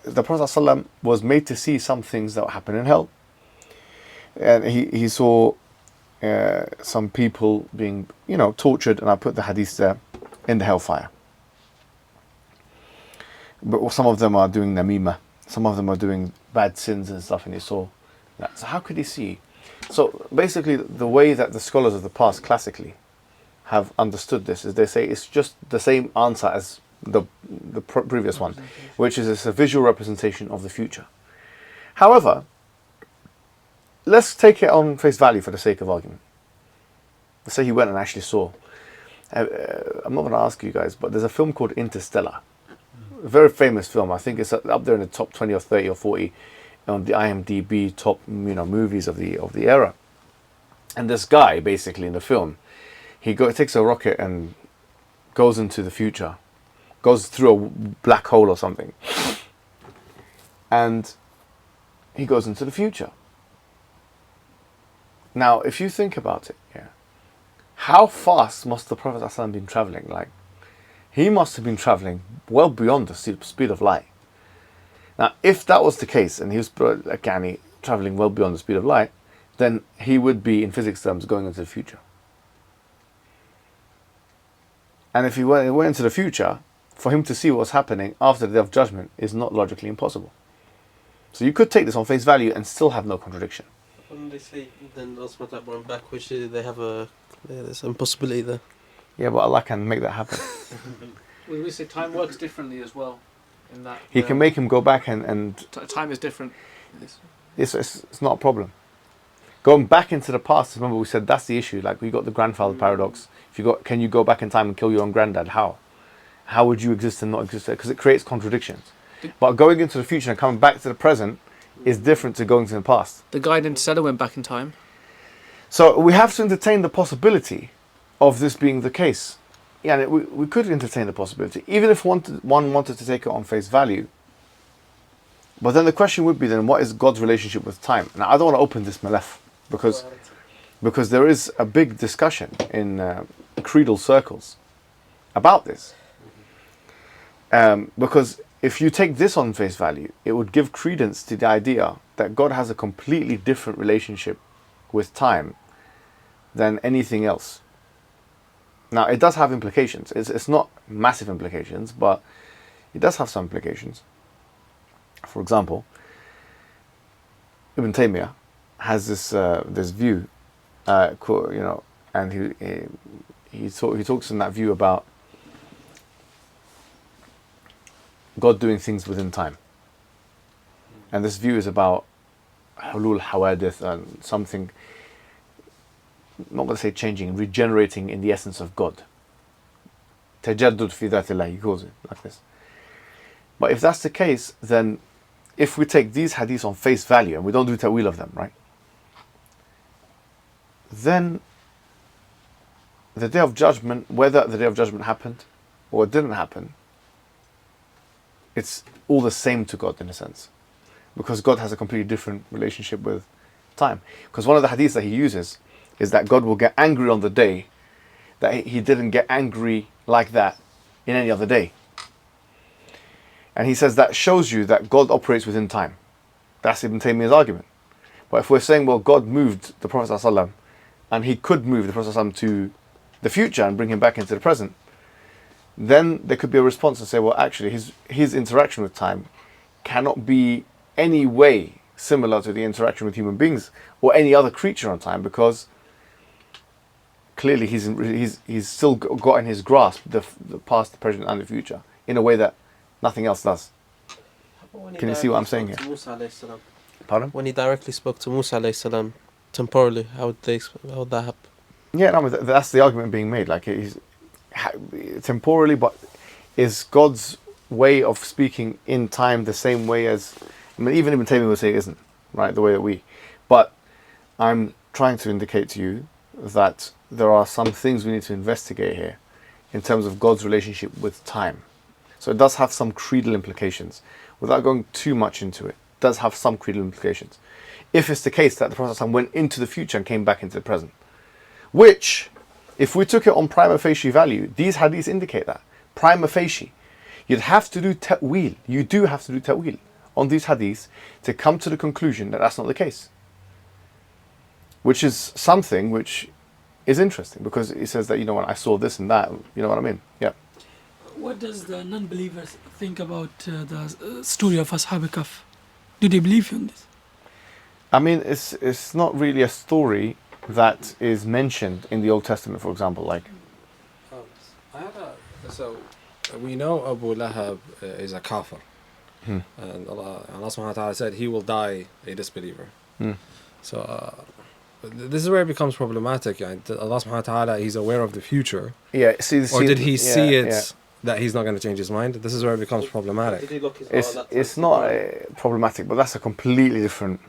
the Prophet ﷺ was made to see some things that happen in hell, and he saw some people being tortured, and I put the hadith there, in the hellfire. But some of them are doing namima. Some of them are doing bad sins and stuff, and he saw that. So how could he see? So basically, the way that the scholars of the past classically have understood this is they say it's just the same answer as the previous one, which is it's a visual representation of the future. However, let's take it on face value for the sake of argument. Let's say he went and actually saw. I'm not going to ask you guys, but there's a film called Interstellar. A very famous film. I think it's up there in the top 20 or 30 or 40 on the IMDb top movies of the era. And this guy basically in the film, he takes a rocket and goes into the future, goes through a black hole or something, and he goes into the future. Now, if you think about it, how fast must the Prophet ﷺ been traveling? Like, he must have been traveling well beyond the speed of light. Now, if that was the case, and he was traveling well beyond the speed of light, then he would be, in physics terms, going into the future. And if he went into the future, for him to see what's happening after the Day of Judgment is not logically impossible. So you could take this on face value and still have no contradiction. When they say then Allah subhanahu wa ta'ala brought him back, which they have there's an impossibility there. Yeah, but Allah can make that happen. We say time works differently as well. In that He can make him go back and time is different. it's not a problem. Going back into the past, remember we said that's the issue. Like we got the grandfather paradox. Can you go back in time and kill your own granddad? How? How would you exist and not exist there? Because it creates contradictions. But going into the future and coming back to the present is different to going to the past. The guy in Interstellar went back in time. So we have to entertain the possibility of this being the case. Yeah, we could entertain the possibility, even if one wanted to take it on face value. But then the question would be then, what is God's relationship with time? Now, I don't want to open this malaf because there is a big discussion in creedal circles about this. Because if you take this on face value, it would give credence to the idea that God has a completely different relationship with time than anything else. Now, it does have implications. It's not massive implications, but it does have some implications. For example, Ibn Taymiyyah has this view, and he talks in that view about God doing things within time. And this view is about hulul hawadith and something, I'm not going to say changing, regenerating in the essence of God. Tajaddud fi dhatillah, he calls it like this. But if that's the case, then if we take these hadiths on face value and we don't do ta'wil of them, right? Then the Day of Judgment, whether the Day of Judgment happened or it didn't happen, it's all the same to God in a sense. Because God has a completely different relationship with time. Because one of the hadiths that he uses is that God will get angry on the day that he didn't get angry like that in any other day. And he says that shows you that God operates within time. That's Ibn Taymiyyah's argument. But if we're saying, well, God moved the Prophet ﷺ, and he could move the Prophet ﷺ to the future and bring him back into the present, then there could be a response and say, well, actually, his interaction with time cannot be any way similar to the interaction with human beings or any other creature on time, because clearly he's still got in his grasp the past, the present, and the future in a way that nothing else does. Can you see what I'm saying here? Pardon? When he directly spoke to Musa alayhi salam temporally, how would that happen? Yeah, no, that's the argument being made. Like he's temporally, but is God's way of speaking in time the same way as? I mean, even Ibn Taymiyyah would say it isn't, right? The way that we. But I'm trying to indicate to you that there are some things we need to investigate here in terms of God's relationship with time. So it does have some creedal implications. Without going too much into it, it does have some creedal implications. If it's the case that the Prophet ﷺ went into the future and came back into the present, which, if we took it on prima facie value, these hadiths indicate that. Prima facie. You'd have to do ta'wil. You do have to do ta'wil on these hadiths to come to the conclusion that that's not the case. Which is something which is interesting, because it says that, when I saw this and that, you know what I mean? Yeah. What does the non-believers think about the story of Ashab Kahf? Do they believe in this? I mean, it's not really a story that is mentioned in the Old Testament, for example. Like, so we know Abu Lahab is a kafir, and Allah subhanahu wa ta'ala said he will die a disbeliever. So this is where it becomes problematic. Allah subhanahu wa ta'ala, he's aware of the future. Yeah, or did he see it that he's not going to change his mind? This is where it becomes problematic. It's not problematic, but that's a completely different.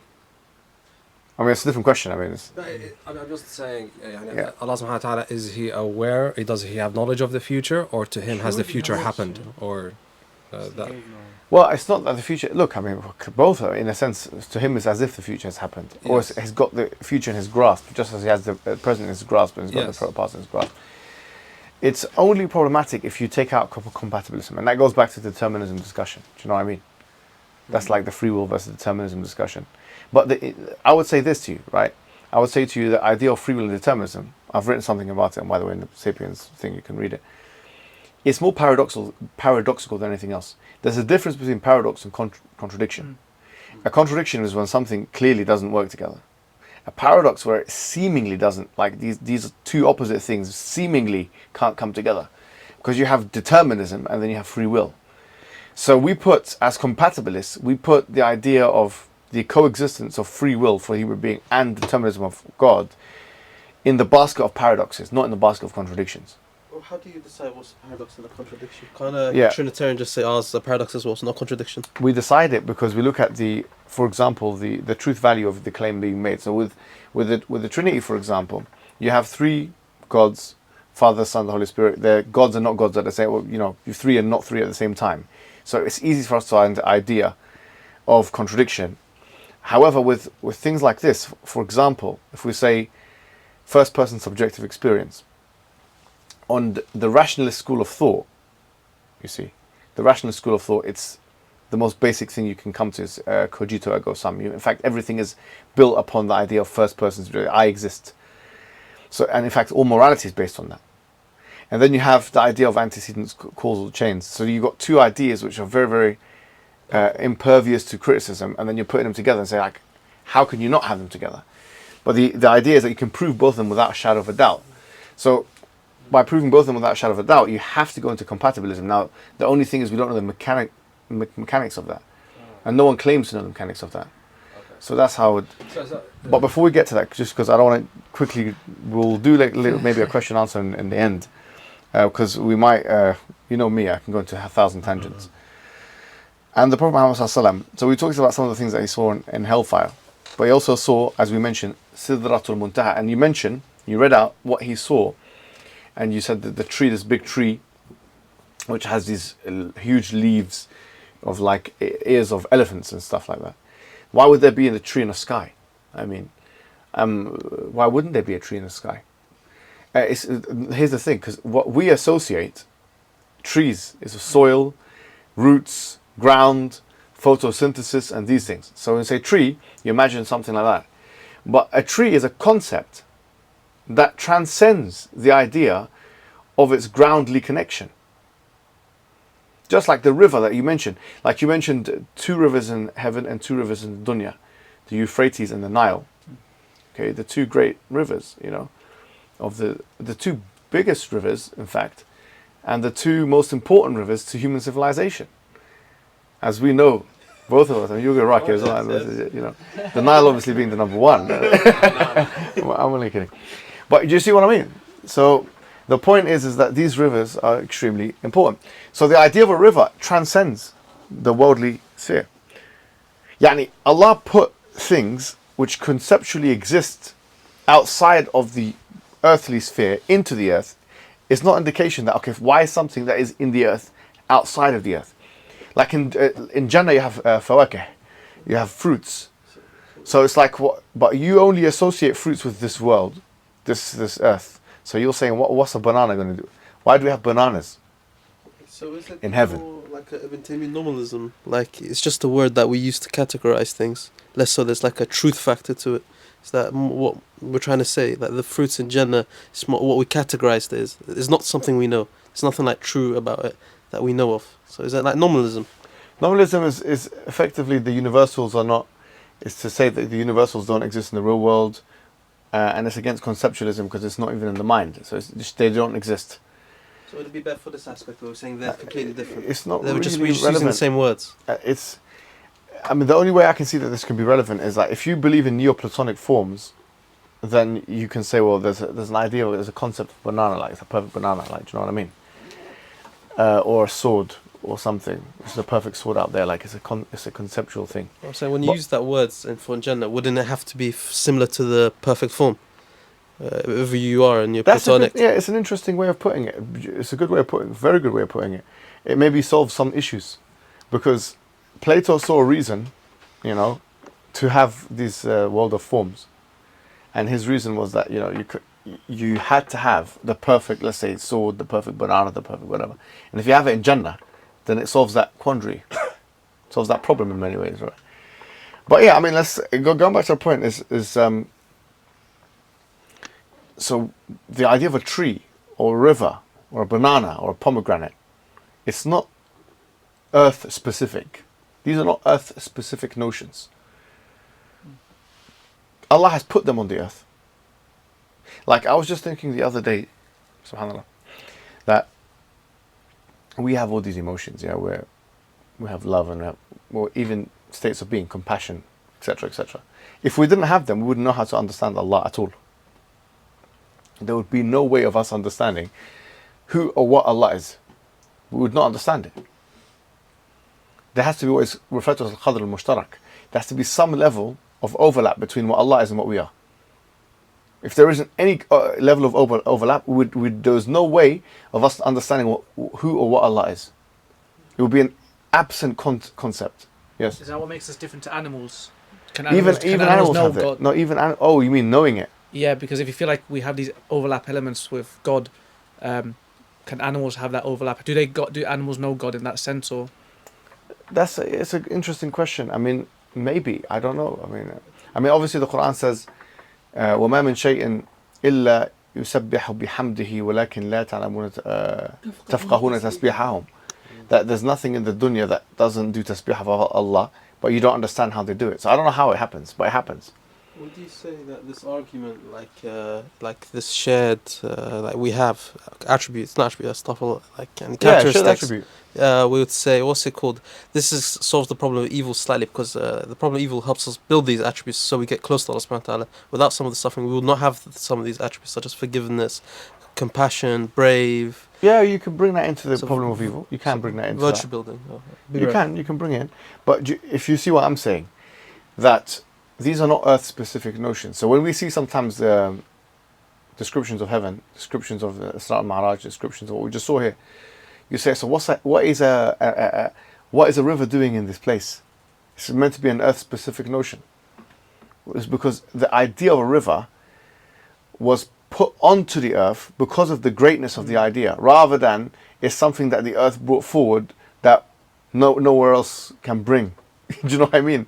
I mean, it's a different question. I mean, I'm just saying, Allah subhanahu wa ta'ala, is he aware? Does he have knowledge of the future, or to him has the future happened? Or that? Well, it's not that the future. Look, I mean, both are, in a sense, to him it's as if the future has happened, or he's got the future in his grasp, just as he has the present in his grasp and he's got the past in his grasp. It's only problematic if you take out compatibilism, and that goes back to the determinism discussion. Do you know what I mean? That's like the free will versus determinism discussion. But I would say this to you, right? I would say to you the idea of free will and determinism, I've written something about it, and by the way, in the Sapience thing, you can read it. It's more paradoxical than anything else. There's a difference between paradox and contradiction. A contradiction is when something clearly doesn't work together. A paradox where it seemingly doesn't, like these two opposite things seemingly can't come together, because you have determinism and then you have free will. So we put, as compatibilists, we put the idea of the coexistence of free will for human being and determinism of God in the basket of paradoxes, not in the basket of contradictions. Well, how do you decide what's a paradox and a contradiction? Can't a Trinitarian just say, it's a paradox as well, it's not a contradiction? We decide it because we look at for example, the truth value of the claim being made. So with the Trinity, for example, you have three gods, Father, Son, the Holy Spirit. They're gods and not gods at the same. Well, you three and not three at the same time. So it's easy for us to find the idea of contradiction. However, with things like this, for example, if we say first person subjective experience, on the rationalist school of thought, you see, the rationalist school of thought, it's the most basic thing you can come to is cogito ergo sum. In fact, everything is built upon the idea of first person, I exist. So, and in fact, all morality is based on that. And then you have the idea of antecedent causal chains. So you've got two ideas which are very, very impervious to criticism, and then you're putting them together and say, like, how can you not have them together? But the idea is that you can prove both of them without a shadow of a doubt. So by proving both of them without a shadow of a doubt, you have to go into compatibilism. Now, the only thing is we don't know the mechanics of that. And no one claims to know the mechanics of that. Okay. So that's how it... But before we get to that, just because I don't want to quickly... We'll do maybe a question answer in the end. Because we might... you know me, I can go into 1,000 tangents. And the Prophet Muhammad ﷺ, so we talked about some of the things that he saw in hellfire. But he also saw, as we mentioned, Sidratul Muntaha. And you read out what he saw. And you said that the tree, this big tree, which has these huge leaves of like ears of elephants and stuff like that. Why would there be a tree in the sky? I mean, why wouldn't there be a tree in the sky? Here's the thing, because what we associate trees is soil, roots, ground, photosynthesis, and these things. So when you say tree, you imagine something like that. But a tree is a concept that transcends the idea of its groundly connection. Just like the river that you mentioned. Like you mentioned 2 rivers in heaven and 2 rivers in the dunya. The Euphrates and the Nile. Okay, the 2 great rivers, of the 2 biggest rivers, in fact, and the 2 most important rivers to human civilization. As we know, both of us, I mean, you're Iraqi as well, the Nile obviously being the number 1. I'm only kidding. But you see what I mean? So the point is that these rivers are extremely important. So the idea of a river transcends the worldly sphere. Yani, Allah put things which conceptually exist outside of the earthly sphere into the earth. It's not indication that, okay, why is something that is in the earth outside of the earth? Like in Jannah you have fawakih, you have fruits. So it's like, but you only associate fruits with this world, this earth. So you're saying, what's a banana going to do? Why do we have bananas? So is it in heaven? More like a Ibn Taymiyyah nominalism? Like it's just a word that we use to categorize things. Less so there's like a truth factor to it. Is that what we're trying to say? That the fruits in Jannah, what we categorized is not something we know. There's nothing like true about it that we know of. So is that like nominalism? Nominalism is effectively the universals are not... Is to say that the universals don't exist in the real world. And it's against conceptualism because it's not even in the mind. So they don't exist. So would it be better for this aspect where we're saying they're completely different? It's not. They were just really using the same words. I mean, the only way I can see that this can be relevant is that if you believe in Neoplatonic forms, then you can say, well, there's an idea, there's a concept of banana, like it's a perfect banana, like, do you know what I mean? Or a sword or something. There's a perfect sword out there, like it's a conceptual thing. I'm saying when you use that word for Jannah, wouldn't it have to be similar to the perfect form? Whoever you are in your Platonic. It's an interesting way of putting it. It's a good way of very good way of putting it. It maybe solves some issues, because Plato saw a reason, to have this world of forms, and his reason was that you had to have the perfect, let's say, sword, the perfect banana, the perfect whatever, and if you have it in Jannah, then it solves that quandary, solves that problem in many ways, right? But yeah, I mean, let's going back to our point is so the idea of a tree or a river or a banana or a pomegranate, it's not earth specific. These are not earth specific notions. Allah has put them on the earth. Like I was just thinking the other day, subhanAllah, that we have all these emotions, yeah, where we have love and we have, or even states of being, compassion, etc., etc. If we didn't have them, we wouldn't know how to understand Allah at all. There would be no way of us understanding who or what Allah is. We would not understand it. There has to be what is referred to as al-qadr al-mushtarak. There has to be some level of overlap between what Allah is and what we are. If there isn't any level of overlap, there's no way of us understanding who or what Allah is. It would be an absent concept. Yes. Is that what makes us different to animals? Can Even animals know have God? it. Not even oh, you mean knowing it? Yeah, because if you feel like we have these overlap elements with God, can animals have that overlap? Do animals know God in that sense, or? It's an interesting question. I mean, maybe, I don't know. I mean, obviously the Quran says, وَمَا مِن شَيْءٍ إِلَّا يُسَبِّحُ بِحَمْدِهِ وَلَكِنْ لَا تَعْلَمُونَ تَفْقَهُونَ تَسْبِيحَهُم. That there's nothing in the dunya that doesn't do tasbih of Allah, but you don't understand how they do it. So I don't know how it happens, but it happens. Would you say that this argument, like this shared, like we have attributes, not attributes, stuff like and characteristics? Attribute. We would say, what's it called? This solves the problem of evil slightly, because the problem of evil helps us build these attributes so we get close to Allah subhanahu wa ta'ala. Without some of the suffering, we would not have some of these attributes, such as forgiveness, compassion, brave. Yeah, you can bring that into the problem of evil. You can bring that into virtue that. building. You can bring it in. But if you see what I'm saying, that these are not earth-specific notions. So when we see sometimes descriptions of heaven, descriptions of Israʼ and Mi'raj, descriptions of what we just saw here, you say, so what is a river doing in this place? It's meant to be an earth-specific notion. It's because the idea of a river was put onto the earth because of the greatness of the idea, rather than it's something that the earth brought forward that nowhere else can bring. Do you know what I mean?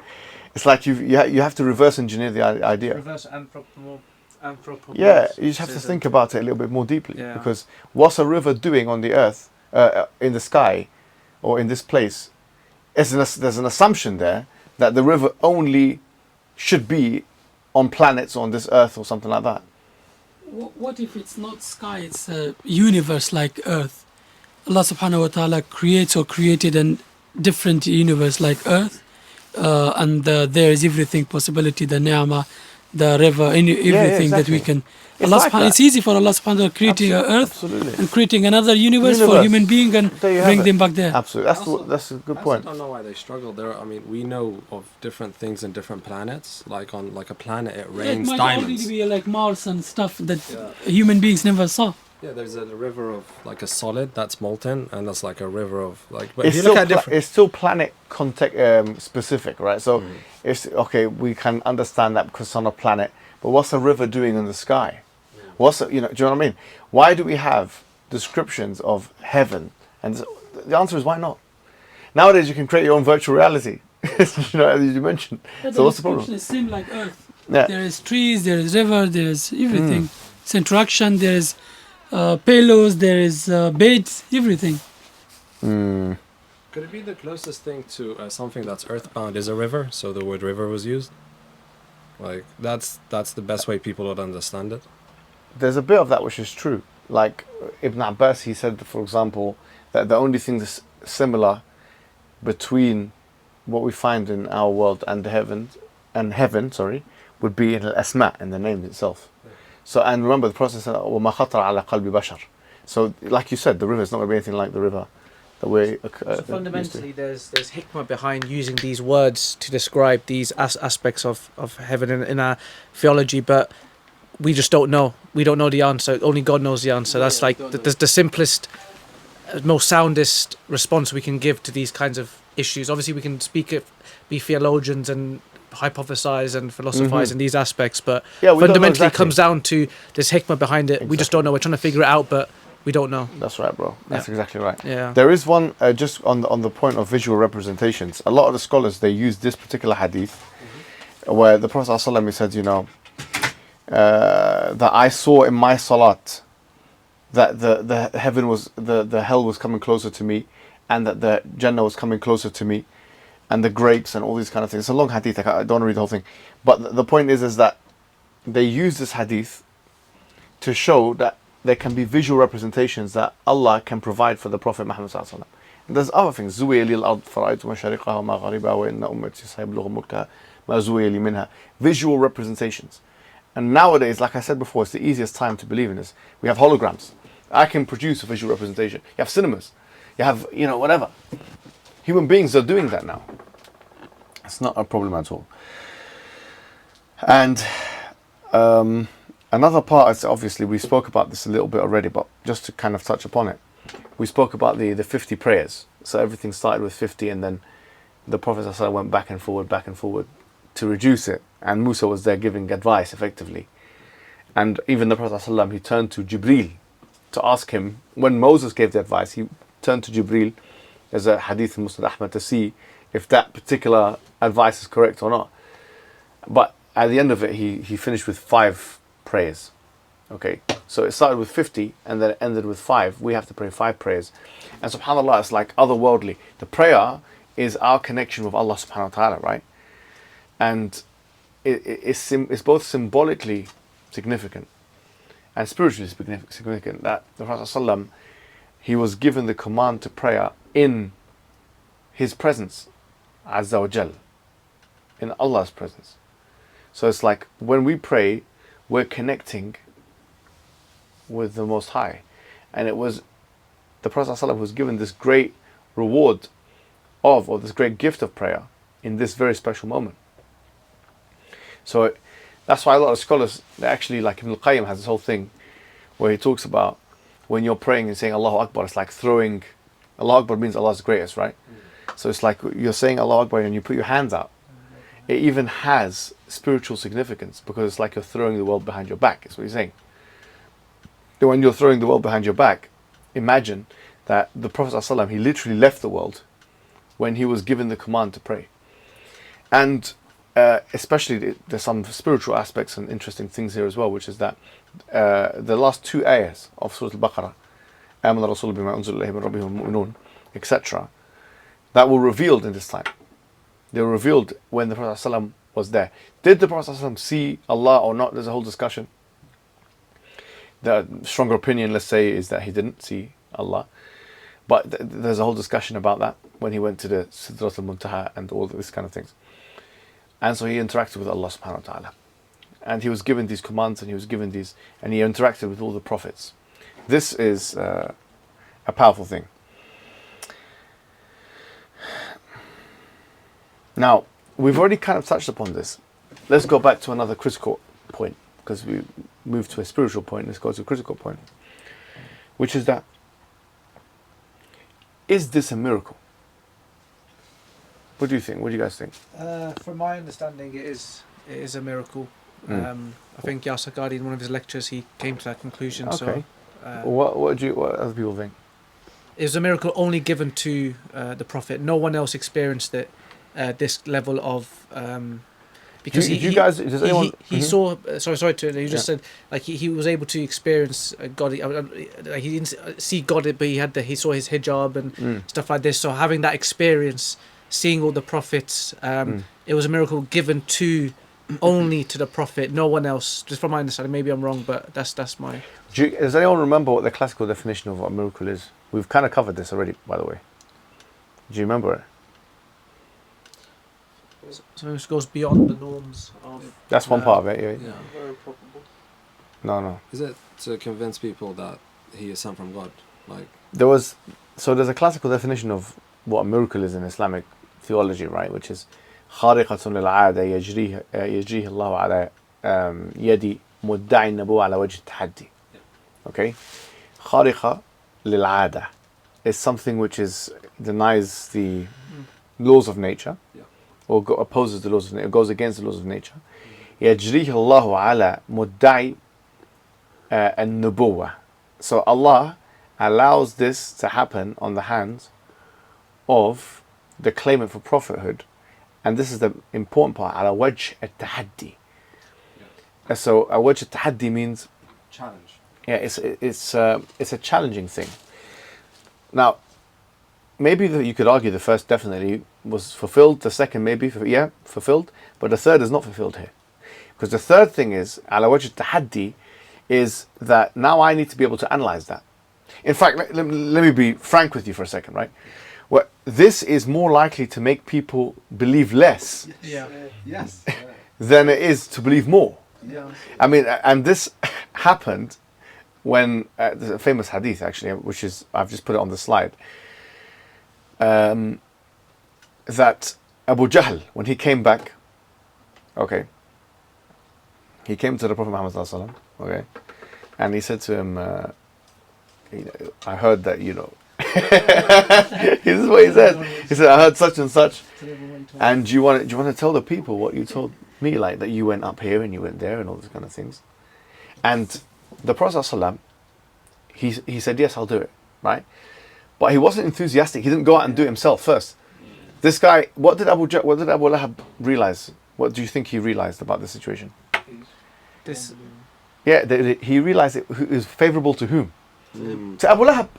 It's like you have to reverse engineer the idea. Reverse anthropomorphism. Yeah, you just have to think about it a little bit more deeply. Yeah. Because what's a river doing on the earth, in the sky, or in this place? There's an assumption there that the river only should be on planets on this earth or something like that. What if it's not sky, it's a universe like earth? Allah subhanahu wa ta'ala creates or created a different universe like earth, and there is everything possibility, the ni'mah, the river, everything that we can. It's easy for Allah subhanahu wa ta'ala creating earth and creating another universe for human being and bring them back there. Absolutely, that's a good point. I don't know why they struggle. We know of different things in different planets. Like on a planet, it rains might diamonds. already be like Mars and stuff that human beings never saw. Yeah, there's a river of like a solid that's molten, and that's like a river of like. But It's if you look at it's still planet context specific, right? So it's okay. We can understand that because it's on a planet. But what's a river doing in the sky? Do you know what I mean? Why do we have descriptions of heaven? And the answer is why not? Nowadays you can create your own virtual reality. As you mentioned. But So what's the problem? description is same like Earth. Yeah. There is trees, there is river, there is everything. It's interaction. There is pillows, there is beds, everything. Could it be the closest thing to something that's earthbound is a river? So the word river was used. Like that's the best way people would understand it. There's a bit of that which is true. Like Ibn Abbas, he said, for example, that the only thing that's similar between what we find in our world and heaven, would be in al-asma, in the name itself. So, and remember, the Prophet said, وَمَا خَطَرَ عَلَى قَلْبِ بَشَرٍ. So, like you said, the river is not going to be anything like the river that we So fundamentally, there's hikmah behind using these words to describe these aspects of heaven in our theology, but we just don't know. We don't know the answer. Only God knows the answer. That's like the simplest, most soundest response we can give to these kinds of issues. Obviously, we can be theologians and hypothesize and philosophize in these aspects, but fundamentally it comes down to this hikmah behind it. We just don't know. We're trying to figure it out, but we don't know. That's right, bro. That's exactly right. Yeah. There is one, just on the point of visual representations, a lot of the scholars, they use this particular hadith where the Prophet ﷺ said, that I saw in my salat that the heaven was, the hell was coming closer to me, and that the Jannah was coming closer to me, and the grapes and all these kind of things. It's a long hadith, I don't want to read the whole thing. But the point is that they use this hadith to show that there can be visual representations that Allah can provide for the Prophet Muhammad sallallahu alaihi wasallam. And there's other things. زُوِيَ لِلْأَرْضِ فَرَأَيْتُ مَشَارِقَهَا وَمَغَارِبَهَا وَإِنَّ أُمَّتِي سَيَبْلُغُ مُلْكَهَا مَا زُوِيَ لِي مِنْهَا. Visual representations. And nowadays, like I said before, it's the easiest time to believe in this. We have holograms. I can produce a visual representation. You have cinemas. You have, whatever. Human beings are doing that now. It's not a problem at all. And another part is, obviously, we spoke about this a little bit already, but just to kind of touch upon it. We spoke about the 50 prayers. So everything started with 50, and then the Prophet ﷺ went back and forward to reduce it. And Musa was there giving advice, effectively. And even the Prophet ﷺ, he turned to Jibreel to ask him, when Moses gave the advice, he turned to Jibreel, as a hadith in Musnad Ahmad, to see if that particular advice is correct or not. But at the end of it, he finished with 5 prayers. Okay, so it started with 50 and then it ended with 5. We have to pray 5 prayers. And subhanAllah, it's like otherworldly. The prayer is our connection with Allah subhanahu wa ta'ala, right? And it's both symbolically significant and spiritually significant that the Prophet ﷺ, he was given the command to prayer in his presence, Azza wa Jal, in Allah's presence. So it's like when we pray, we're connecting with the Most High. And it was the Prophet ﷺ who was given this great reward or this great gift of prayer in this very special moment. So that's why a lot of scholars, they actually, like Ibn al-Qayyim has this whole thing where he talks about when you're praying and saying Allahu Akbar, it's like throwing, Allahu Akbar means Allah's greatest, right? So it's like you're saying Allahu Akbar and you put your hands out. It even has spiritual significance because it's like you're throwing the world behind your back, is what he's saying. When you're throwing the world behind your back, imagine that the Prophet ﷺ, he literally left the world when he was given the command to pray. And especially there's some spiritual aspects and interesting things here as well, which is that the last 2 ayahs of Surah Al-Baqarah, آمَنَ الرَّسُولُ بِمَا أُنزِلَ إِلَيْهِ مِنْ رَبِّهِ وَالْمُؤْمِنُونَ, etc., that were revealed in this time. They were revealed when the Prophet ﷺ was there. Did the Prophet ﷺ see Allah or not? There's a whole discussion. The stronger opinion, let's say, is that he didn't see Allah. But there's a whole discussion about that when he went to the Sidratul Muntaha and all these kind of things. And so he interacted with Allah subhanahu wa ta'ala. And he was given these commands and he interacted with all the prophets. This is a powerful thing. Now, we've already kind of touched upon this. Let's go back to another critical point, because we moved to a spiritual point. Let's go to a critical point, which is that, is this a miracle? What do you think? What do you guys think? From my understanding, it is a miracle. I think Yasir Qadhi, in one of his lectures, he came to that conclusion. Okay. So, what other people think? It was a miracle only given to the Prophet. No one else experienced it. This level of because he saw. Sorry to you just said like he was able to experience God. He didn't see God, but he saw his hijab and stuff like this. So having that experience, seeing all the prophets, it was a miracle given to only to the Prophet, no one else. Just from my understanding, maybe I'm wrong, but that's my. Does anyone remember what the classical definition of what a miracle is? We've kind of covered this already, by the way. Do you remember it? So it goes beyond the norms of. That's one part of it. Yeah. Very improbable. No. Is it to convince people that he is sent from God? Like there's a classical definition of what a miracle is in Islamic theology, right? Which is خارقة للعادة يجريها الله على يد مدعي النبوة على وجه التحدي. Okay, خارقة للعادة is something which denies the laws of nature, or opposes the laws of nature, goes against the laws of nature. يجريها الله على مدعي النبوة. So Allah allows this to happen on the hands of the claimant for prophethood, and this is the important part. على وجه التحدي. So وجه التحدي means challenge. Yeah, it's a challenging thing. Now, maybe you could argue the first definitely was fulfilled. The second maybe fulfilled, but the third is not fulfilled here. Because the third thing is, ala wajh tahaddi, is that now I need to be able to analyze that. In fact, let me be frank with you for a second, right? Well, this is more likely to make people believe less than it is to believe more. I mean, and this happened when there's a famous hadith actually, which is, I've just put it on the slide, that Abu Jahl, when he came back, okay, he came to the Prophet Muhammad sallallahu alaihi wasallam, okay, and he said to him, I heard that, this is what he said. He said, I heard such and such, and do you want to tell the people what you told me, like that you went up here and you went there and all these kind of things? And the Prophet sallallahu alaihi wasallam, he said, yes, I'll do it, right? But he wasn't enthusiastic. He didn't go out and do it himself first. This guy, what did Abu Lahab realize? What do you think he realized about the situation? He realized it was favorable to whom? To Abu Lahab.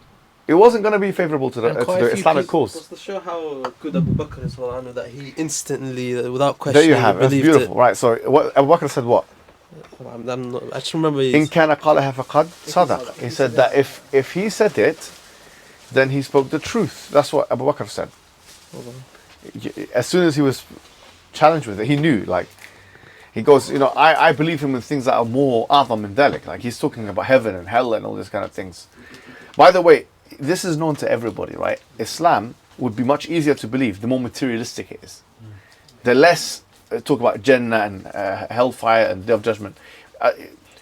It wasn't going to be favorable to the Islamic cause. Just to show how good Abu Bakr is, that he instantly, without question, there you have it. That's beautiful, right? So what Abu Bakr said, what? I just remember. In kana qalaha faqad sadaq. He said that if he said it, then he spoke the truth. That's what Abu Bakr said. As soon as he was challenged with it, he knew, like, he goes, I believe him in things that are more a'zam min dhalik. Like, he's talking about heaven and hell and all these kind of things. By the way, this is known to everybody, right? Islam would be much easier to believe the more materialistic it is. The less talk about Jannah and hellfire and Day of Judgment.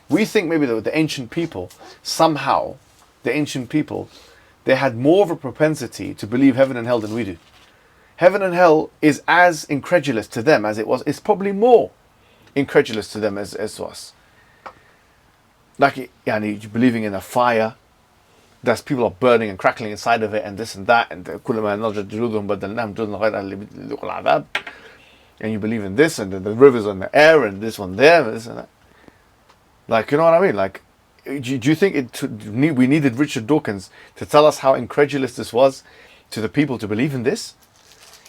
We think maybe that the ancient people, somehow, they had more of a propensity to believe heaven and hell than we do. Heaven and hell is as incredulous to them as it was. It's probably more incredulous to them as to us. Like, believing in a fire, that people are burning and crackling inside of it, and this and that, and you believe in this, and the rivers on the air, and this one there, and this and that. Like, you know what I mean? Like, do you think we needed Richard Dawkins to tell us how incredulous this was to the people to believe in this?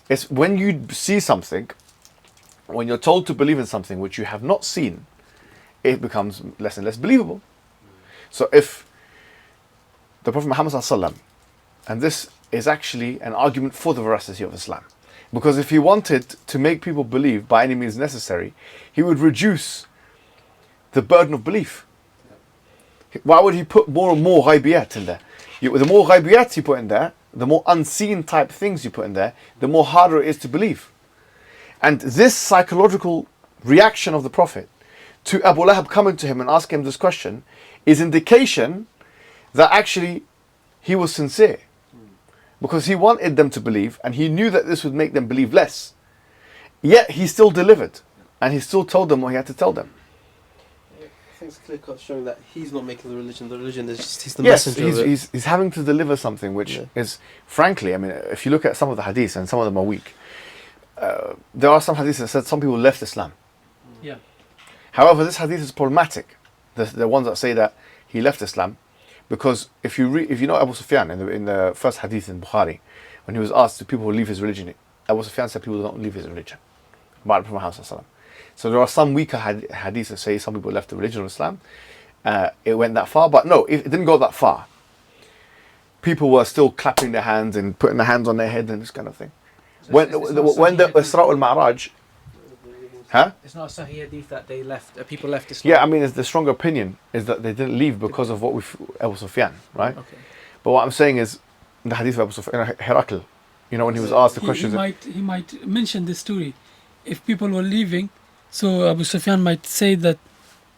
It's when you see something, when you're told to believe in something which you have not seen, it becomes less and less believable. So if the Prophet Muhammad sallallahu alaihi wasallam, and this is actually an argument for the veracity of Islam, because if he wanted to make people believe by any means necessary, he would reduce the burden of belief. Why would he put more and more ghaibiyat in there? The more ghaibiyat you put in there, the more unseen type things you put in there, the more harder it is to believe. And this psychological reaction of the Prophet to Abu Lahab coming to him and asking him this question is indication that actually he was sincere. Because he wanted them to believe, and he knew that this would make them believe less. Yet he still delivered, and he still told them what he had to tell them. I think it's clear cut showing that he's not making the religion is just, he's the messenger of it. He's having to deliver something which is, frankly, I mean, if you look at some of the hadiths, and some of them are weak, there are some hadiths that said some people left Islam. Yeah. However, this hadith is problematic. The ones that say that he left Islam, because if you know Abu Sufyan in the first hadith in Bukhari, when he was asked, do people leave his religion? Abu Sufyan said people don't leave his religion. So there are some weaker hadiths that say some people left the religion of Islam. It went that far, but no, it didn't go that far. People were still clapping their hands and putting their hands on their head and this kind of thing. So when the Israʼ al-Mi'raj, it's not a Sahih hadith that they left. People left Islam. Yeah, I mean, the stronger opinion is that they didn't leave because of Abu Sufyan, right? Okay. But what I'm saying is, the hadith of Abu Sufyan, Herakl, when he was asked the question, he might mention this story. If people were leaving, so Abu Sufyan might say that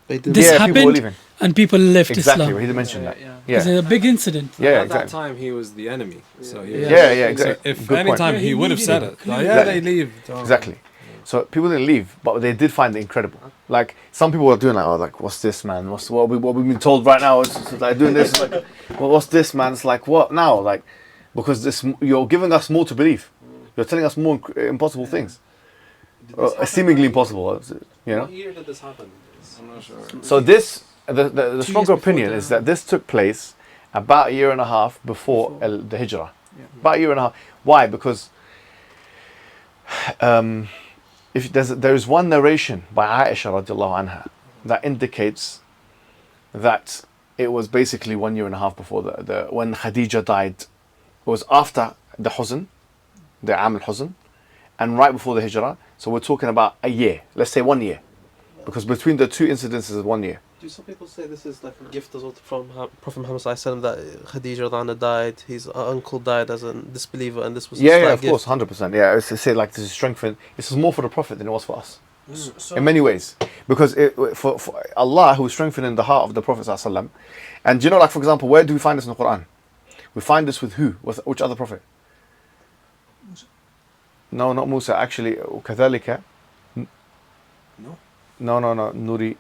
this happened and people left exactly, Islam. He did mention that. Yeah. It's a big incident. Yeah, at that time he was the enemy. So exactly. So if any time he would have said it, they leave. Exactly. So people didn't leave, but they did find it incredible. Like some people were doing like, what's this, man? What we've been told right now? It's like doing this. Like, well, what's this, man? It's like, what now? Like, because you're giving us more to believe. You're telling us more impossible things, seemingly impossible. What year did this happen? I'm not sure. So the stronger opinion is that this took place about a year and a half before the Hijrah. About a year and a half. Why? Because if there is one narration by Aisha radiallahu anha that indicates that it was basically 1.5 years before when Khadija died. It was after the Huzn, the Am al-Huzn, and right before the Hijrah. So we're talking about a year. Let's say 1 year, because between the two incidences is 1 year. Do some people say this is like a gift as well from Prophet Muhammad sallallahu alaihi wasallam, that Khadija radhiyallahu anha died, his uncle died as a disbeliever, and this was Of course, 100%. Yeah, it's to say like this is strengthened. This is more for the Prophet than it was for us. In many ways, because for Allah, who is strengthening the heart of the Prophet sallallahu alaihi wasallam. And you know, like for example, where do we find this in the Quran? We find this with who? Which other Prophet? No, not Musa. Actually, كذلك. No. Nuri,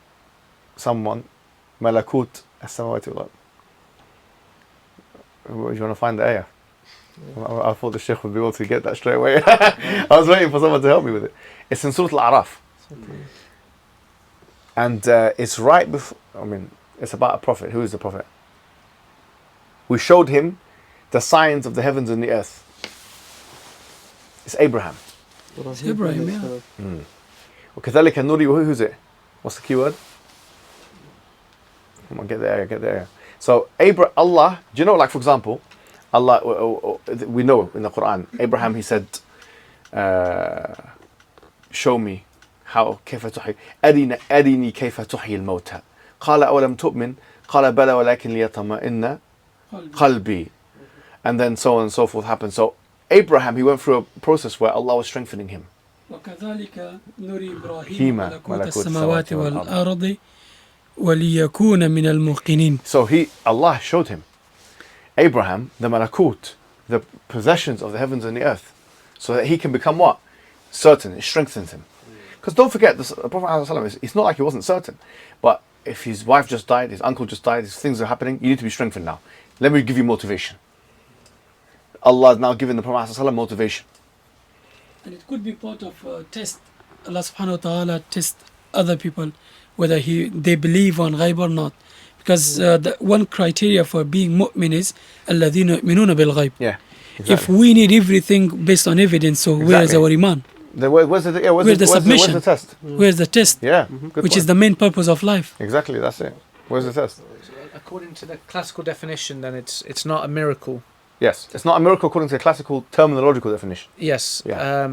someone, Malakut as-samawati wal ard. You want to find the ayah? I thought the Sheikh would be able to get that straight away. I was waiting for someone to help me with it. It's in Surah Al-A'raf. And it's right before, it's about a prophet. Who is the prophet? We showed him the signs of the heavens and the earth. It's Abraham. It's Abraham, yeah. وكذلك نوري, who's it? What's the key word? Come on, get there. So Allah, do you know, like for example, Allah, we know in the Quran, Abraham, he said, show me how كيف تحيي أرني كيف تحيي الموتى قال أولم تؤمن قال بلى ولكن ليطمئن قلبي, and then so on and so forth happened. So Abraham, he went through a process where Allah was strengthening him. وكذلك نري إبراهيم ملكوت السماوات والأرض وليكون من الموقنين. So Allah showed him, Abraham, the malakut, the possessions of the heavens and the earth, so that he can become what? Certain. It strengthens him. Because don't forget, the Prophet ﷺ, it's not like he wasn't certain, but if his wife just died, his uncle just died, things are happening, you need to be strengthened now. Let me give you motivation. Allah is now giving the Prophet ﷺ motivation. And it could be part of a test. Allah subhanahu wa ta'ala test other people whether they believe on ghaib or not. Because the one criteria for being mu'min is الَّذِينَ يُؤْمِنُونَ بِالْغَيْبِ. Yeah, exactly. If we need everything based on evidence, so where is our iman? Where's the submission? Where's the test? Where's the test? Yeah, which is the main purpose of life. Exactly, that's it. Where's the test? According to the classical definition, then it's not a miracle. Yes, it's not a miracle according to the classical terminological definition. Yes. Yeah.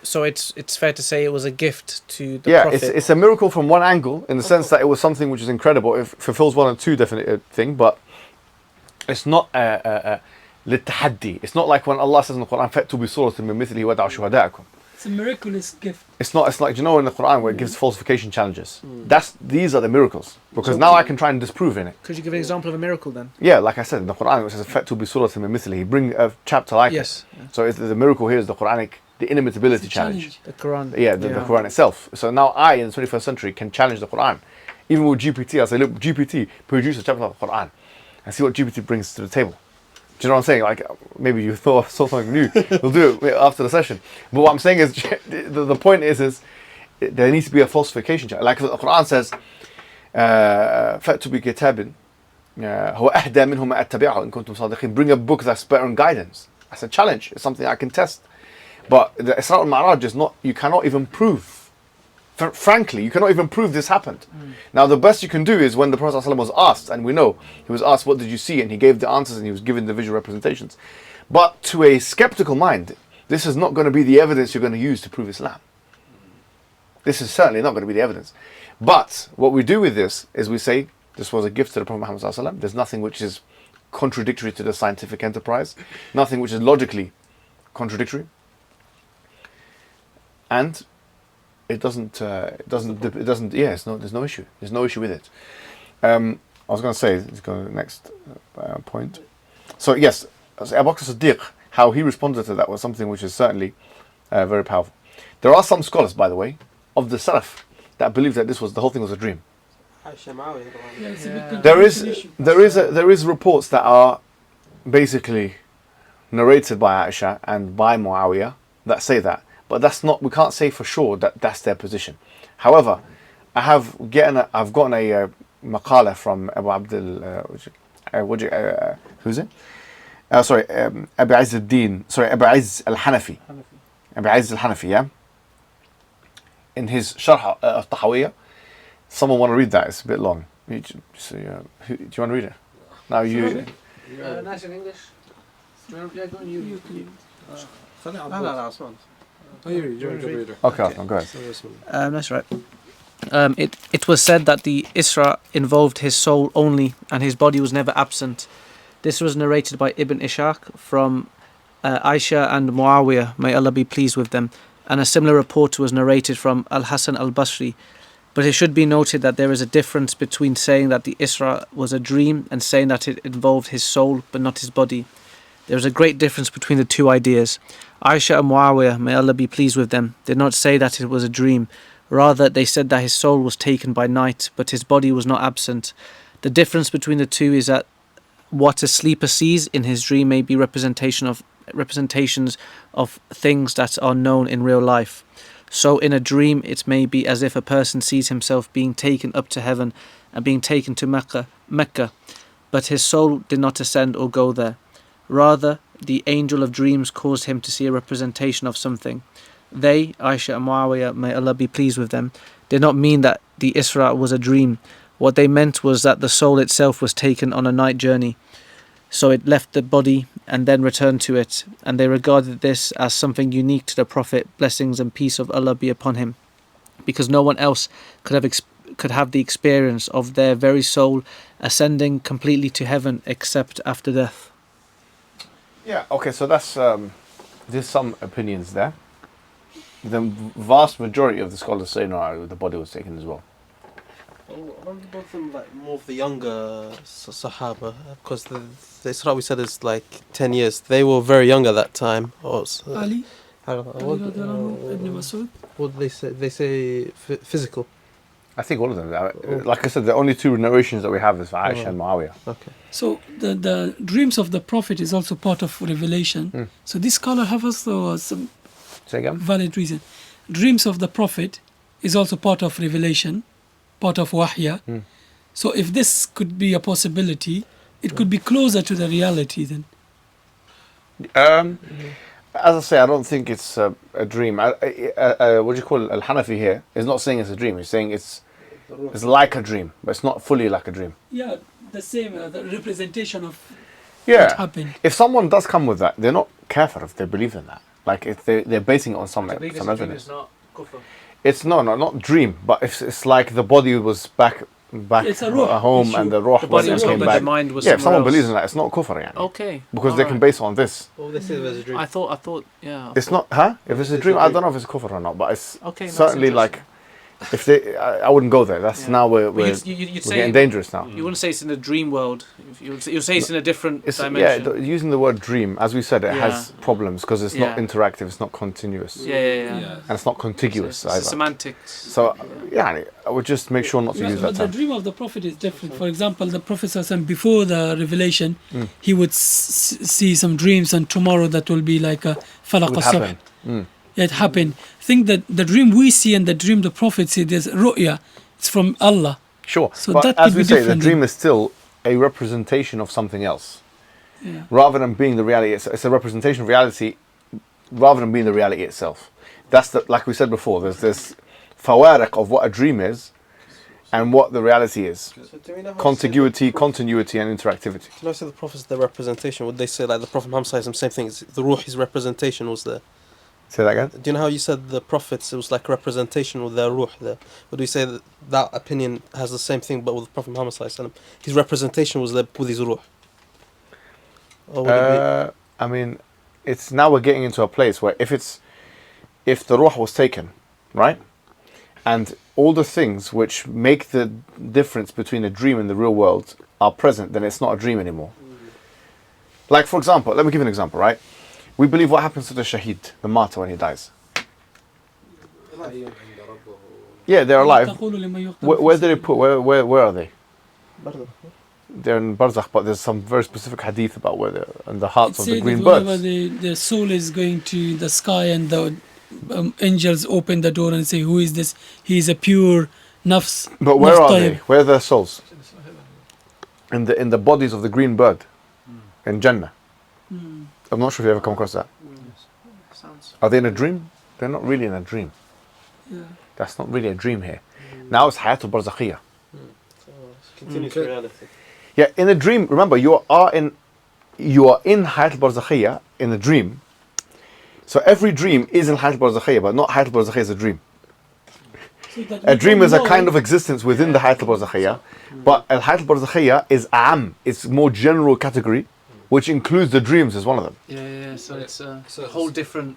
So it's fair to say it was a gift to the Prophet. Yeah, it's a miracle from one angle, in the sense that it was something which is incredible. It fulfills one and two definite thing, but it's not للتحدي. It's not like when Allah says in the Quran, فَأْتُوا بِصُورَةٍ مِّن مِثْلِهِ وَادْعُوا شُهَدَاءَكُم. It's a miraculous gift. It's like, you know, in the Quran where it gives falsification challenges. These are the miracles, because now I can try and disprove in it. Could you give an example of a miracle then? Yeah, like I said in the Quran, it says فَأْتُوا بِصُورَةٍ مِّن مِثْلِهِ. Bring a chapter like it. So the miracle here is the Quranic, the inimitability challenge. The Quran. Yeah, the Quran itself. So now I, in the 21st century, can challenge the Quran. Even with GPT, I say, look, GPT, produce a chapter of the Quran, and see what GPT brings to the table. Do you know what I'm saying? Like, maybe you saw something new. We'll do it after the session. But what I'm saying is, the point is there needs to be a falsification. Like the Quran says, فَأْتُوا بِكِتَابٍ هُوَ أَهْدَى مِنْهُ مَا أَتَّبِعَهُ إِن كُنتُمْ صَادِقِينَ. Bring a book that's better in guidance. That's a challenge. It's something I can test. But the Israʼ and Mi'raj is not, you cannot even prove. Frankly, you cannot even prove this happened. Now, the best you can do is when the Prophet ﷺ was asked, and we know he was asked, what did you see? And he gave the answers and he was given the visual representations. But to a skeptical mind, this is not going to be the evidence you're going to use to prove Islam. This is certainly not going to be the evidence. But what we do with this is we say, this was a gift to the Prophet Muhammad ﷺ. There's nothing which is contradictory to the scientific enterprise, nothing which is logically contradictory. And there's no issue. There's no issue with it. I was going to say, let's go to the next point. So yes, Abu Bakr Siddiq, how he responded to that was something which is certainly very powerful. There are some scholars, by the way, of the Salaf that believe that the whole thing was a dream. There is reports that are basically narrated by Aisha and by Muawiyah that say that. But we can't say for sure that that's their position. However, I've gotten a maqala from Abu Abdul, who's it? Abu Izz al-Hanafi. Abu Izz al-Hanafi, yeah? in his Sharh of Tahawiyah. Someone want to read that? It's a bit long. Do you want to read it? Now you. Nice in English. Yeah, go on, you. Okay, go ahead. That's right. It was said that the Isra involved his soul only and his body was never absent. This was narrated by Ibn Ishaq from Aisha and Muawiyah, may Allah be pleased with them, and a similar report was narrated from Al-Hasan al-Basri. But it should be noted that there is a difference between saying that the Isra was a dream and saying that it involved his soul but not his body. There is a great difference between the two ideas. Aisha and Muawiyah, may Allah be pleased with them, did not say that it was a dream. Rather, they said that his soul was taken by night, but his body was not absent. The difference between the two is that what a sleeper sees in his dream may be representations of things that are known in real life. So in a dream it may be as if a person sees himself being taken up to heaven and being taken to Mecca, but his soul did not ascend or go there. Rather, the angel of dreams caused him to see a representation of something. They, Aisha and Muawiyah, may Allah be pleased with them, did not mean that the Isra was a dream. What they meant was that the soul itself was taken on a night journey. So it left the body and then returned to it, and they regarded this as something unique to the Prophet, blessings and peace of Allah be upon him, because no one else could have the experience of their very soul ascending completely to heaven except after death. Yeah, okay, so that's there's some opinions there. The vast majority of the scholars say no, the body was taken as well. Aren't both of them like more of the younger Sahaba? Because the Isra we said is like 10 years. They were very young at that time. Ali? What did they say? They say physical. I think all of them. Like I said, the only two narrations that we have is for Aisha and Muawiyah. Okay. So the dreams of the Prophet is also part of revelation. So this scholar have also some Say again? valid reason. Dreams of the Prophet is also part of revelation, part of wahya. So if this could be a possibility, it could be closer to the reality then. As I say, I don't think it's a dream. What do you call it? Al-Hanafi here is not saying it's a dream. He's saying it's like a dream, but it's not fully like a dream. Yeah, the same the representation of Yeah. what happened. If someone does come with that, they're not kafir if they believe in that. Like if they're basing it on some evidence. It's not dream, but it's like the body was back It's a ruh at home issue. and the ruh The body went and was came but back. the mind was Yeah, if someone somewhere believes else. in that, it's not kufr, yani. Okay. Because they can base it on this. Well, they say there's a dream. I thought, yeah. It's not, huh? If it's a dream, I don't know if it's kufr or not, but it's Okay, no, certainly that's like, if they, I wouldn't go there. That's Yeah. now we're But you'd we're say getting dangerous now. You wouldn't say it's in a dream world. You'll say it's in a different It's, dimension. yeah, using the word dream, as we said, it has problems because it's not Yeah. interactive, it's not continuous, Yeah. and it's not contiguous It's either. semantics. So, yeah, I would just make sure not to use But that the term. dream of the Prophet is different. For example, the Prophet ﷺ, before the revelation, he would see some dreams, and tomorrow that will be like a It falaq would al-subh. happen. It happened. I think that the dream we see and the dream the Prophet see, there's ru'ya. It's from Allah. Sure, So but that as could we be say, the different dream is still a representation of something else. Yeah. Rather than being the reality, it's a representation of reality rather than being the reality itself. That's like we said before, there's this fawariq of what a dream is and what the reality is. So do we know how Continuity, and interactivity. Do you know how the Prophet's the representation? Would they say like the Prophet Muhammad sallallahu alaihi wasallam, same thing? The ruh, his representation was there. Say that again? Do you know how you said the prophets, it was like a representation with their ruh there? Would we say that opinion has the same thing but with the Prophet Muhammad sallallahu alaihi wasallam? His representation was there with his ruh? Or would it I mean, it's now we're getting into a place where if the ruh was taken, right? And all the things which make the difference between a dream and the real world are present, then it's not a dream anymore. Like, for example, let me give you an example, right? We believe what happens to the shaheed, the martyr, when he dies. Yeah, they're alive. Where did they put? Where are they? They're in barzakh, but there's some very specific hadith about where they're in the hearts of the green birds. The soul is going to the sky and the angels open the door and say, "Who is this? He is a pure nafs." But where nafs are tayyib." they? Where are their souls? In the bodies of the green bird, in Jannah. I'm not sure if you ever come across that. Are they in a dream? They're not really in a dream. Yeah. That's not really a dream here. Now it's hayatul barzakhiyah. Continuous reality. Yeah, in a dream, remember, you are in hayatul barzakhiyah in the dream. So every dream is in hayatul barzakhiyah, but not hayatul barzakhiyah is a dream. So A dream is a kind of existence within the hayatul barzakhiyah, but al hayatul barzakhiyah is it's more general category, which includes the dreams as one of them. Yeah. So it's a whole different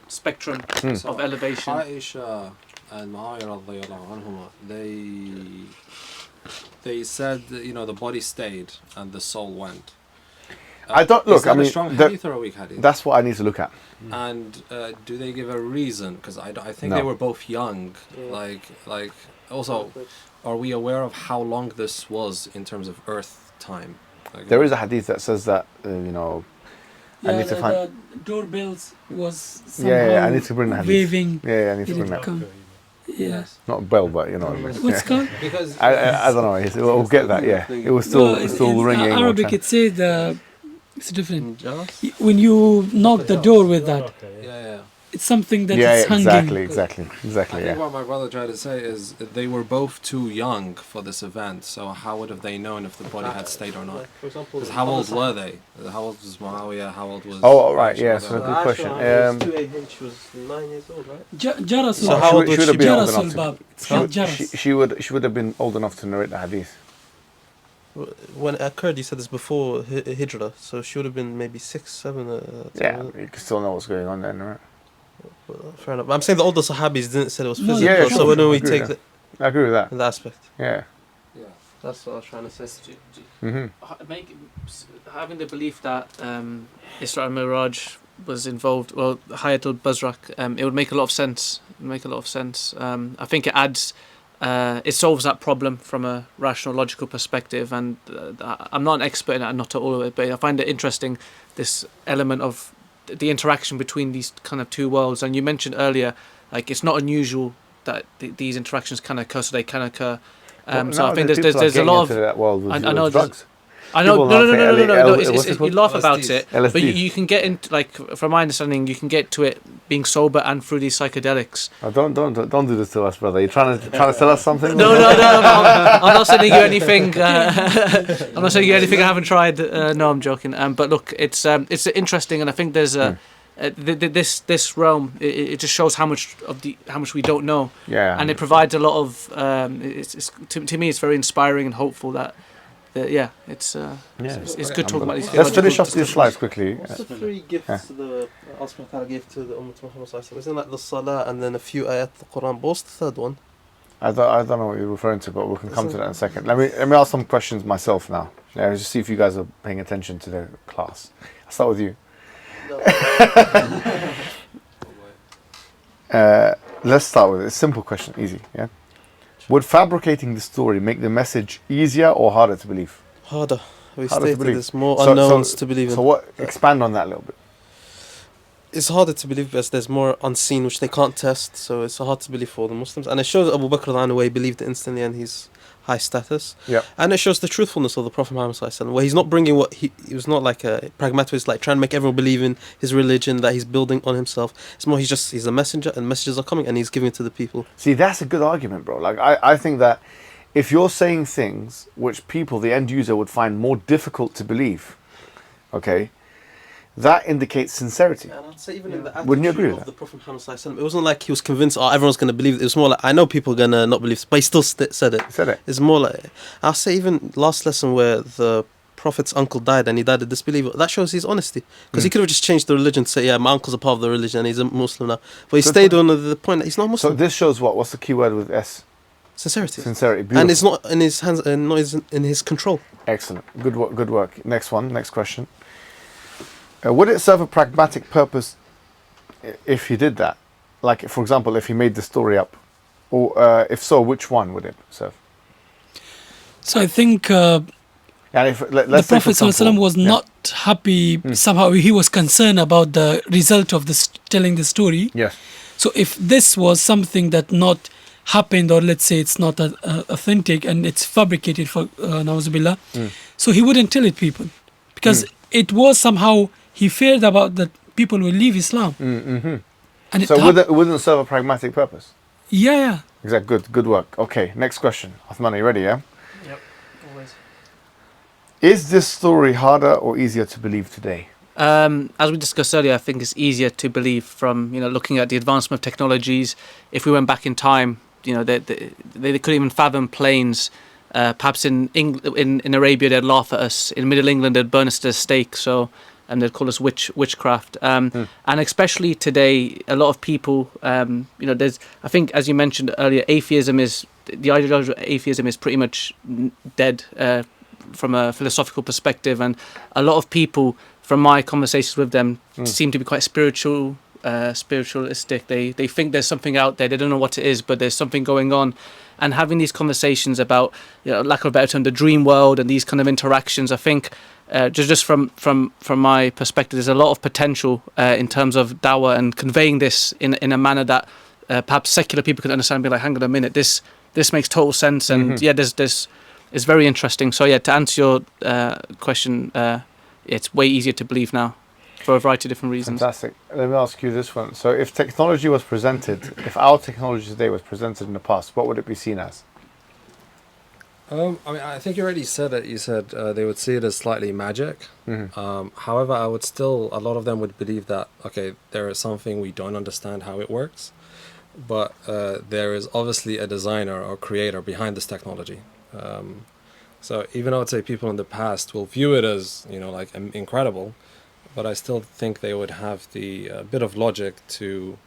spectrum of elevation. Aisha and Muawiyah radiyallahu anhuma, they said that, the body stayed and the soul went. I don't look. Is that I mean, a strong hadith or a weak hadith? That's what I need to look at. And do they give a reason? Because I think No. they were both young. Yeah. Like also, are we aware of how long this was in terms of Earth time? Like, There is a hadith that says that I need to find. the doorbells was somehow Yeah, I need to bring that hadith. waving. Yeah, I need to Did bring it that. come? Yes. Not a bell, but you know. What's it called? because I don't know. We'll get that. Yeah, it was still ringing. In or Arabic, trying- it says it's different. Jalas? When you knock the door with that, yeah. it's something that Yeah, is hanging. exactly. I think Yeah. what my brother tried to say is that they were both too young for this event. So how would have they known if the body had stayed or not? Like, for example, Because how old were they? How old was Muawiyah? How old was? Oh, all right. Aisha? Yeah, so good question. was 2 AH, she was 9 years old, right? Jarasul. So how old would she be? Jarasul Bab. It's called Jaras. She would have been old enough to narrate the hadith. When it occurred, you said this before Hijrah, so she would have been maybe 6, 7. Yeah, you can still know what's going on then, right? Fair enough. I'm saying the older Sahabis didn't say it was No, physical, yeah, so sure, when we agree take with the, I agree with that. the aspect. Yeah. Yeah. That's what I was trying to say. Having the belief that Israʼ and Mi'raj was involved, well, Hayatul Bazrak, it would make a lot of sense. I think it adds, it solves that problem from a rational, logical perspective. And I'm not an expert in it, not at all of it, but I find it interesting, this element of the interaction between these kind of two worlds. And you mentioned earlier, like, it's not unusual that these interactions can occur, so they can occur. So I think there's a lot of that world with I know drugs. I know, People no. what's it You called? laugh about it, LSD. but you can get into, like, from my understanding, you can get to it being sober and through these psychedelics. Oh, don't do this to us, brother. You're trying to sell us something? No. I'm not sending you anything. I'm not sending you anything I haven't tried. No, I'm joking. But look, it's interesting, and I think there's this realm. It just shows how much we don't know. Yeah. And it provides a lot of. To me, it's very inspiring and hopeful that. It's good talking about these. Let's finish off these slides quickly. What's the 3 gifts the Allah subhanahu wa ta'ala gave to the Ummah Muhammad sallallahu alaihi wasallam? Isn't that the Salah and then a few ayat of the Quran? But what's the third one? I don't know what you're referring to, but we can come to that in a second. Let me ask some questions myself now. Yeah, just see if you guys are paying attention to the class. I'll start with you. Let's start with it. It's a simple question, easy. Yeah. Would fabricating the story make the message easier or harder to believe? Harder. We Harder to stated believe. there's more unknowns to believe in. So what? Expand on that a little bit. It's harder to believe because there's more unseen which they can't test, so it's hard to believe for the Muslims. And it shows Abu Bakr the way he believed instantly and he's high status. Yeah. And it shows the truthfulness of the Prophet Muhammad sallallahu alaihi wasallam, where he's not bringing what he was not like a pragmatist, like trying to make everyone believe in his religion that he's building on himself. It's more he's a messenger and messages are coming and he's giving it to the people. See, that's a good argument, bro. Like I think that if you're saying things which people, the end user, would find more difficult to believe, okay, that indicates sincerity. And I'd say even in the attitude Wouldn't you agree with of the Prophet Muhammad sallallahu alaihi wasallam, it wasn't like he was convinced, everyone's going to believe it. It was more like, I know people are going to not believe this, but he still said it. He said it. It's more like, I'll say even last lesson where the Prophet's uncle died and he died a disbeliever, that shows his honesty. Because he could have just changed the religion to say, yeah, my uncle's a part of the religion and he's a Muslim now. But he stayed on the point that he's not Muslim. So this shows what? What's the key word with S? Sincerity. Sincerity. Beautiful. And it's not in his hands and not in his control. Excellent. Good work. Good work. Next question. Would it serve a pragmatic purpose if he did that? Like, for example, if he made the story up? Or if so, which one would it serve? So I think And if, the let's say, for Prophet example, was not happy. Somehow he was concerned about the result of this telling the story. Yes. So if this was something that not happened, or let's say it's not authentic and it's fabricated for Nauzubillah, so he wouldn't tell it people because it was somehow he feared about that people will leave Islam. Mm-hmm. And So it wouldn't serve a pragmatic purpose? Yeah. Exactly. Good work. Okay, next question. Uthman, are you ready, yeah? Yep, always. Is this story harder or easier to believe today? As we discussed earlier, I think it's easier to believe from looking at the advancement of technologies. If we went back in time, they couldn't even fathom planes. Perhaps in Arabia they'd laugh at us. In Middle England they'd burn us to a stake. So and they'd call us witchcraft. And especially today, a lot of people, there's, I think, as you mentioned earlier, the ideology of atheism is pretty much dead from a philosophical perspective, and a lot of people, from my conversations with them, seem to be quite spiritualistic. They think there's something out there. They don't know what it is, but there's something going on. And having these conversations about, lack of a better term, the dream world and these kind of interactions, I think, just from my perspective, there's a lot of potential in terms of dawah and conveying this in a manner that perhaps secular people can understand. And be like, hang on a minute, this makes total sense, and it's very interesting. So yeah, to answer your question, it's way easier to believe now for a variety of different reasons. Fantastic. Let me ask you this one. So if technology was presented, if our technology today was presented in the past, what would it be seen as? I think you already said it. You said they would see it as slightly magic. Mm-hmm. However, a lot of them would believe that, okay, there is something we don't understand how it works, but there is obviously a designer or creator behind this technology. So even though I'd say people in the past will view it as, incredible, but I still think they would have the bit of logic to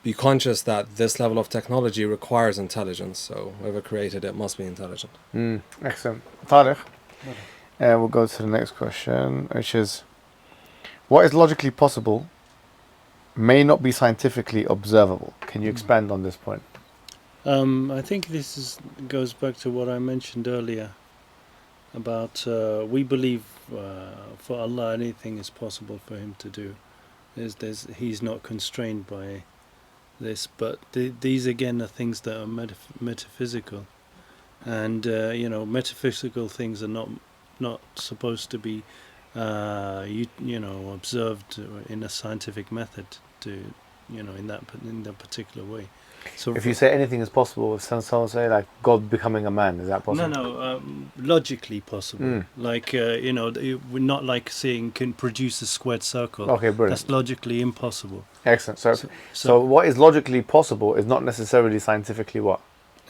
be conscious that this level of technology requires intelligence. So whoever created it must be intelligent. Excellent. Tariq, we'll go to the next question, which is, what is logically possible may not be scientifically observable? Can you expand on this point? I think this goes back to what I mentioned earlier about we believe for Allah anything is possible for Him to do. He's not constrained by this, but these again are things that are metaphysical, and metaphysical things are not supposed to be observed in a scientific method in that particular way. So if you say anything is possible, someone say like God becoming a man, is that possible? No, logically possible. Like we're not like saying can produce a squared circle. Okay, brilliant. That's logically impossible. Excellent. So what is logically possible is not necessarily scientifically what?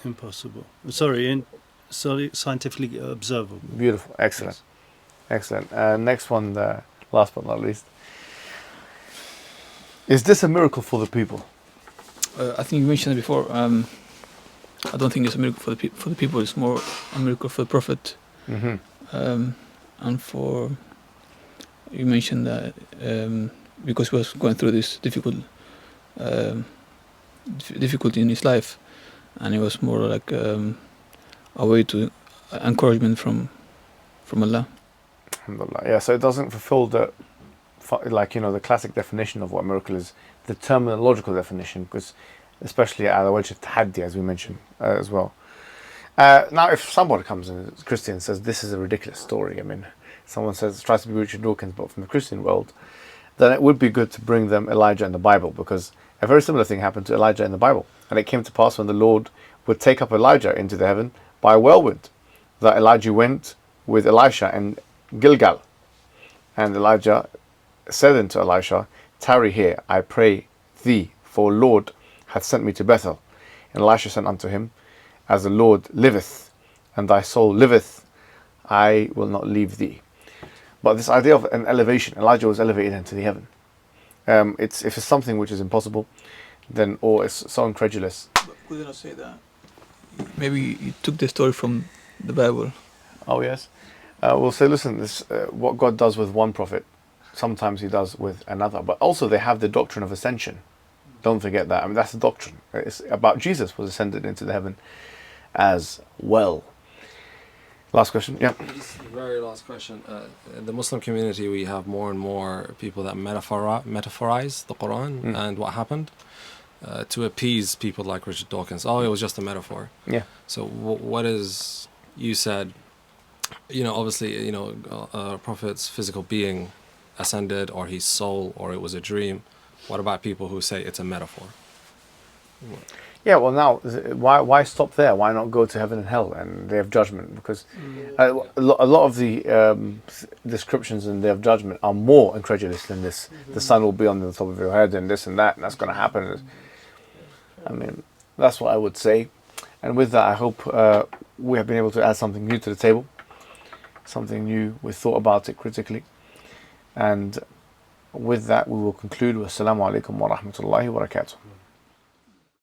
Impossible. Scientifically observable. Beautiful. Excellent. Yes. Excellent. Next one, last but not least. Is this a miracle for the people? I think you mentioned it before. I don't think it's a miracle for the people. It's more a miracle for the Prophet. Mm-hmm. And for you mentioned that because he was going through this difficulty in his life, and it was more like a way to encouragement from Allah. Alhamdulillah. Yeah. So it doesn't fulfill the classic definition of what a miracle is, the terminological definition, because especially ala wajh tahaddi, as we mentioned as well. Now, if somebody comes in, a Christian, says this is a ridiculous story, someone tries to be Richard Dawkins, but from the Christian world, then it would be good to bring them Elijah in the Bible, because a very similar thing happened to Elijah in the Bible. And it came to pass when the Lord would take up Elijah into the heaven by a whirlwind, that Elijah went with Elisha in Gilgal. And Elijah said unto Elisha, tarry here, I pray thee, for Lord hath sent me to Bethel. And Elisha said unto him, as the Lord liveth, and thy soul liveth, I will not leave thee. But this idea of an elevation, Elijah was elevated into the heaven. If it's something which is impossible, then, or it's so incredulous. But we do not say that. Maybe you took the story from the Bible. Oh yes. We'll say, listen, this what God does with one prophet, sometimes He does with another. But also they have the doctrine of ascension. Don't forget that. That's the doctrine. It's about Jesus was ascended into the heaven as well. Last question. Yeah. Just the very last question. In the Muslim community, we have more and more people that metaphorize the Quran and what happened to appease people like Richard Dawkins. Oh, it was just a metaphor. Yeah. So what is, you said, obviously, a prophet's physical being ascended, or his soul, or it was a dream. What about people who say it's a metaphor? Yeah, well, now why stop there? Why not go to heaven and hell and day of judgment? Because a lot of the descriptions in day of judgment are more incredulous than this. The sun will be on the top of your head and this and that, and that's going to happen. I mean, that's what I would say. And with that, I hope we have been able to add something new to the table, something new. We thought about it critically, and with that, we will conclude. Wassalamu alaikum wa rahmatullahi wa barakatuh.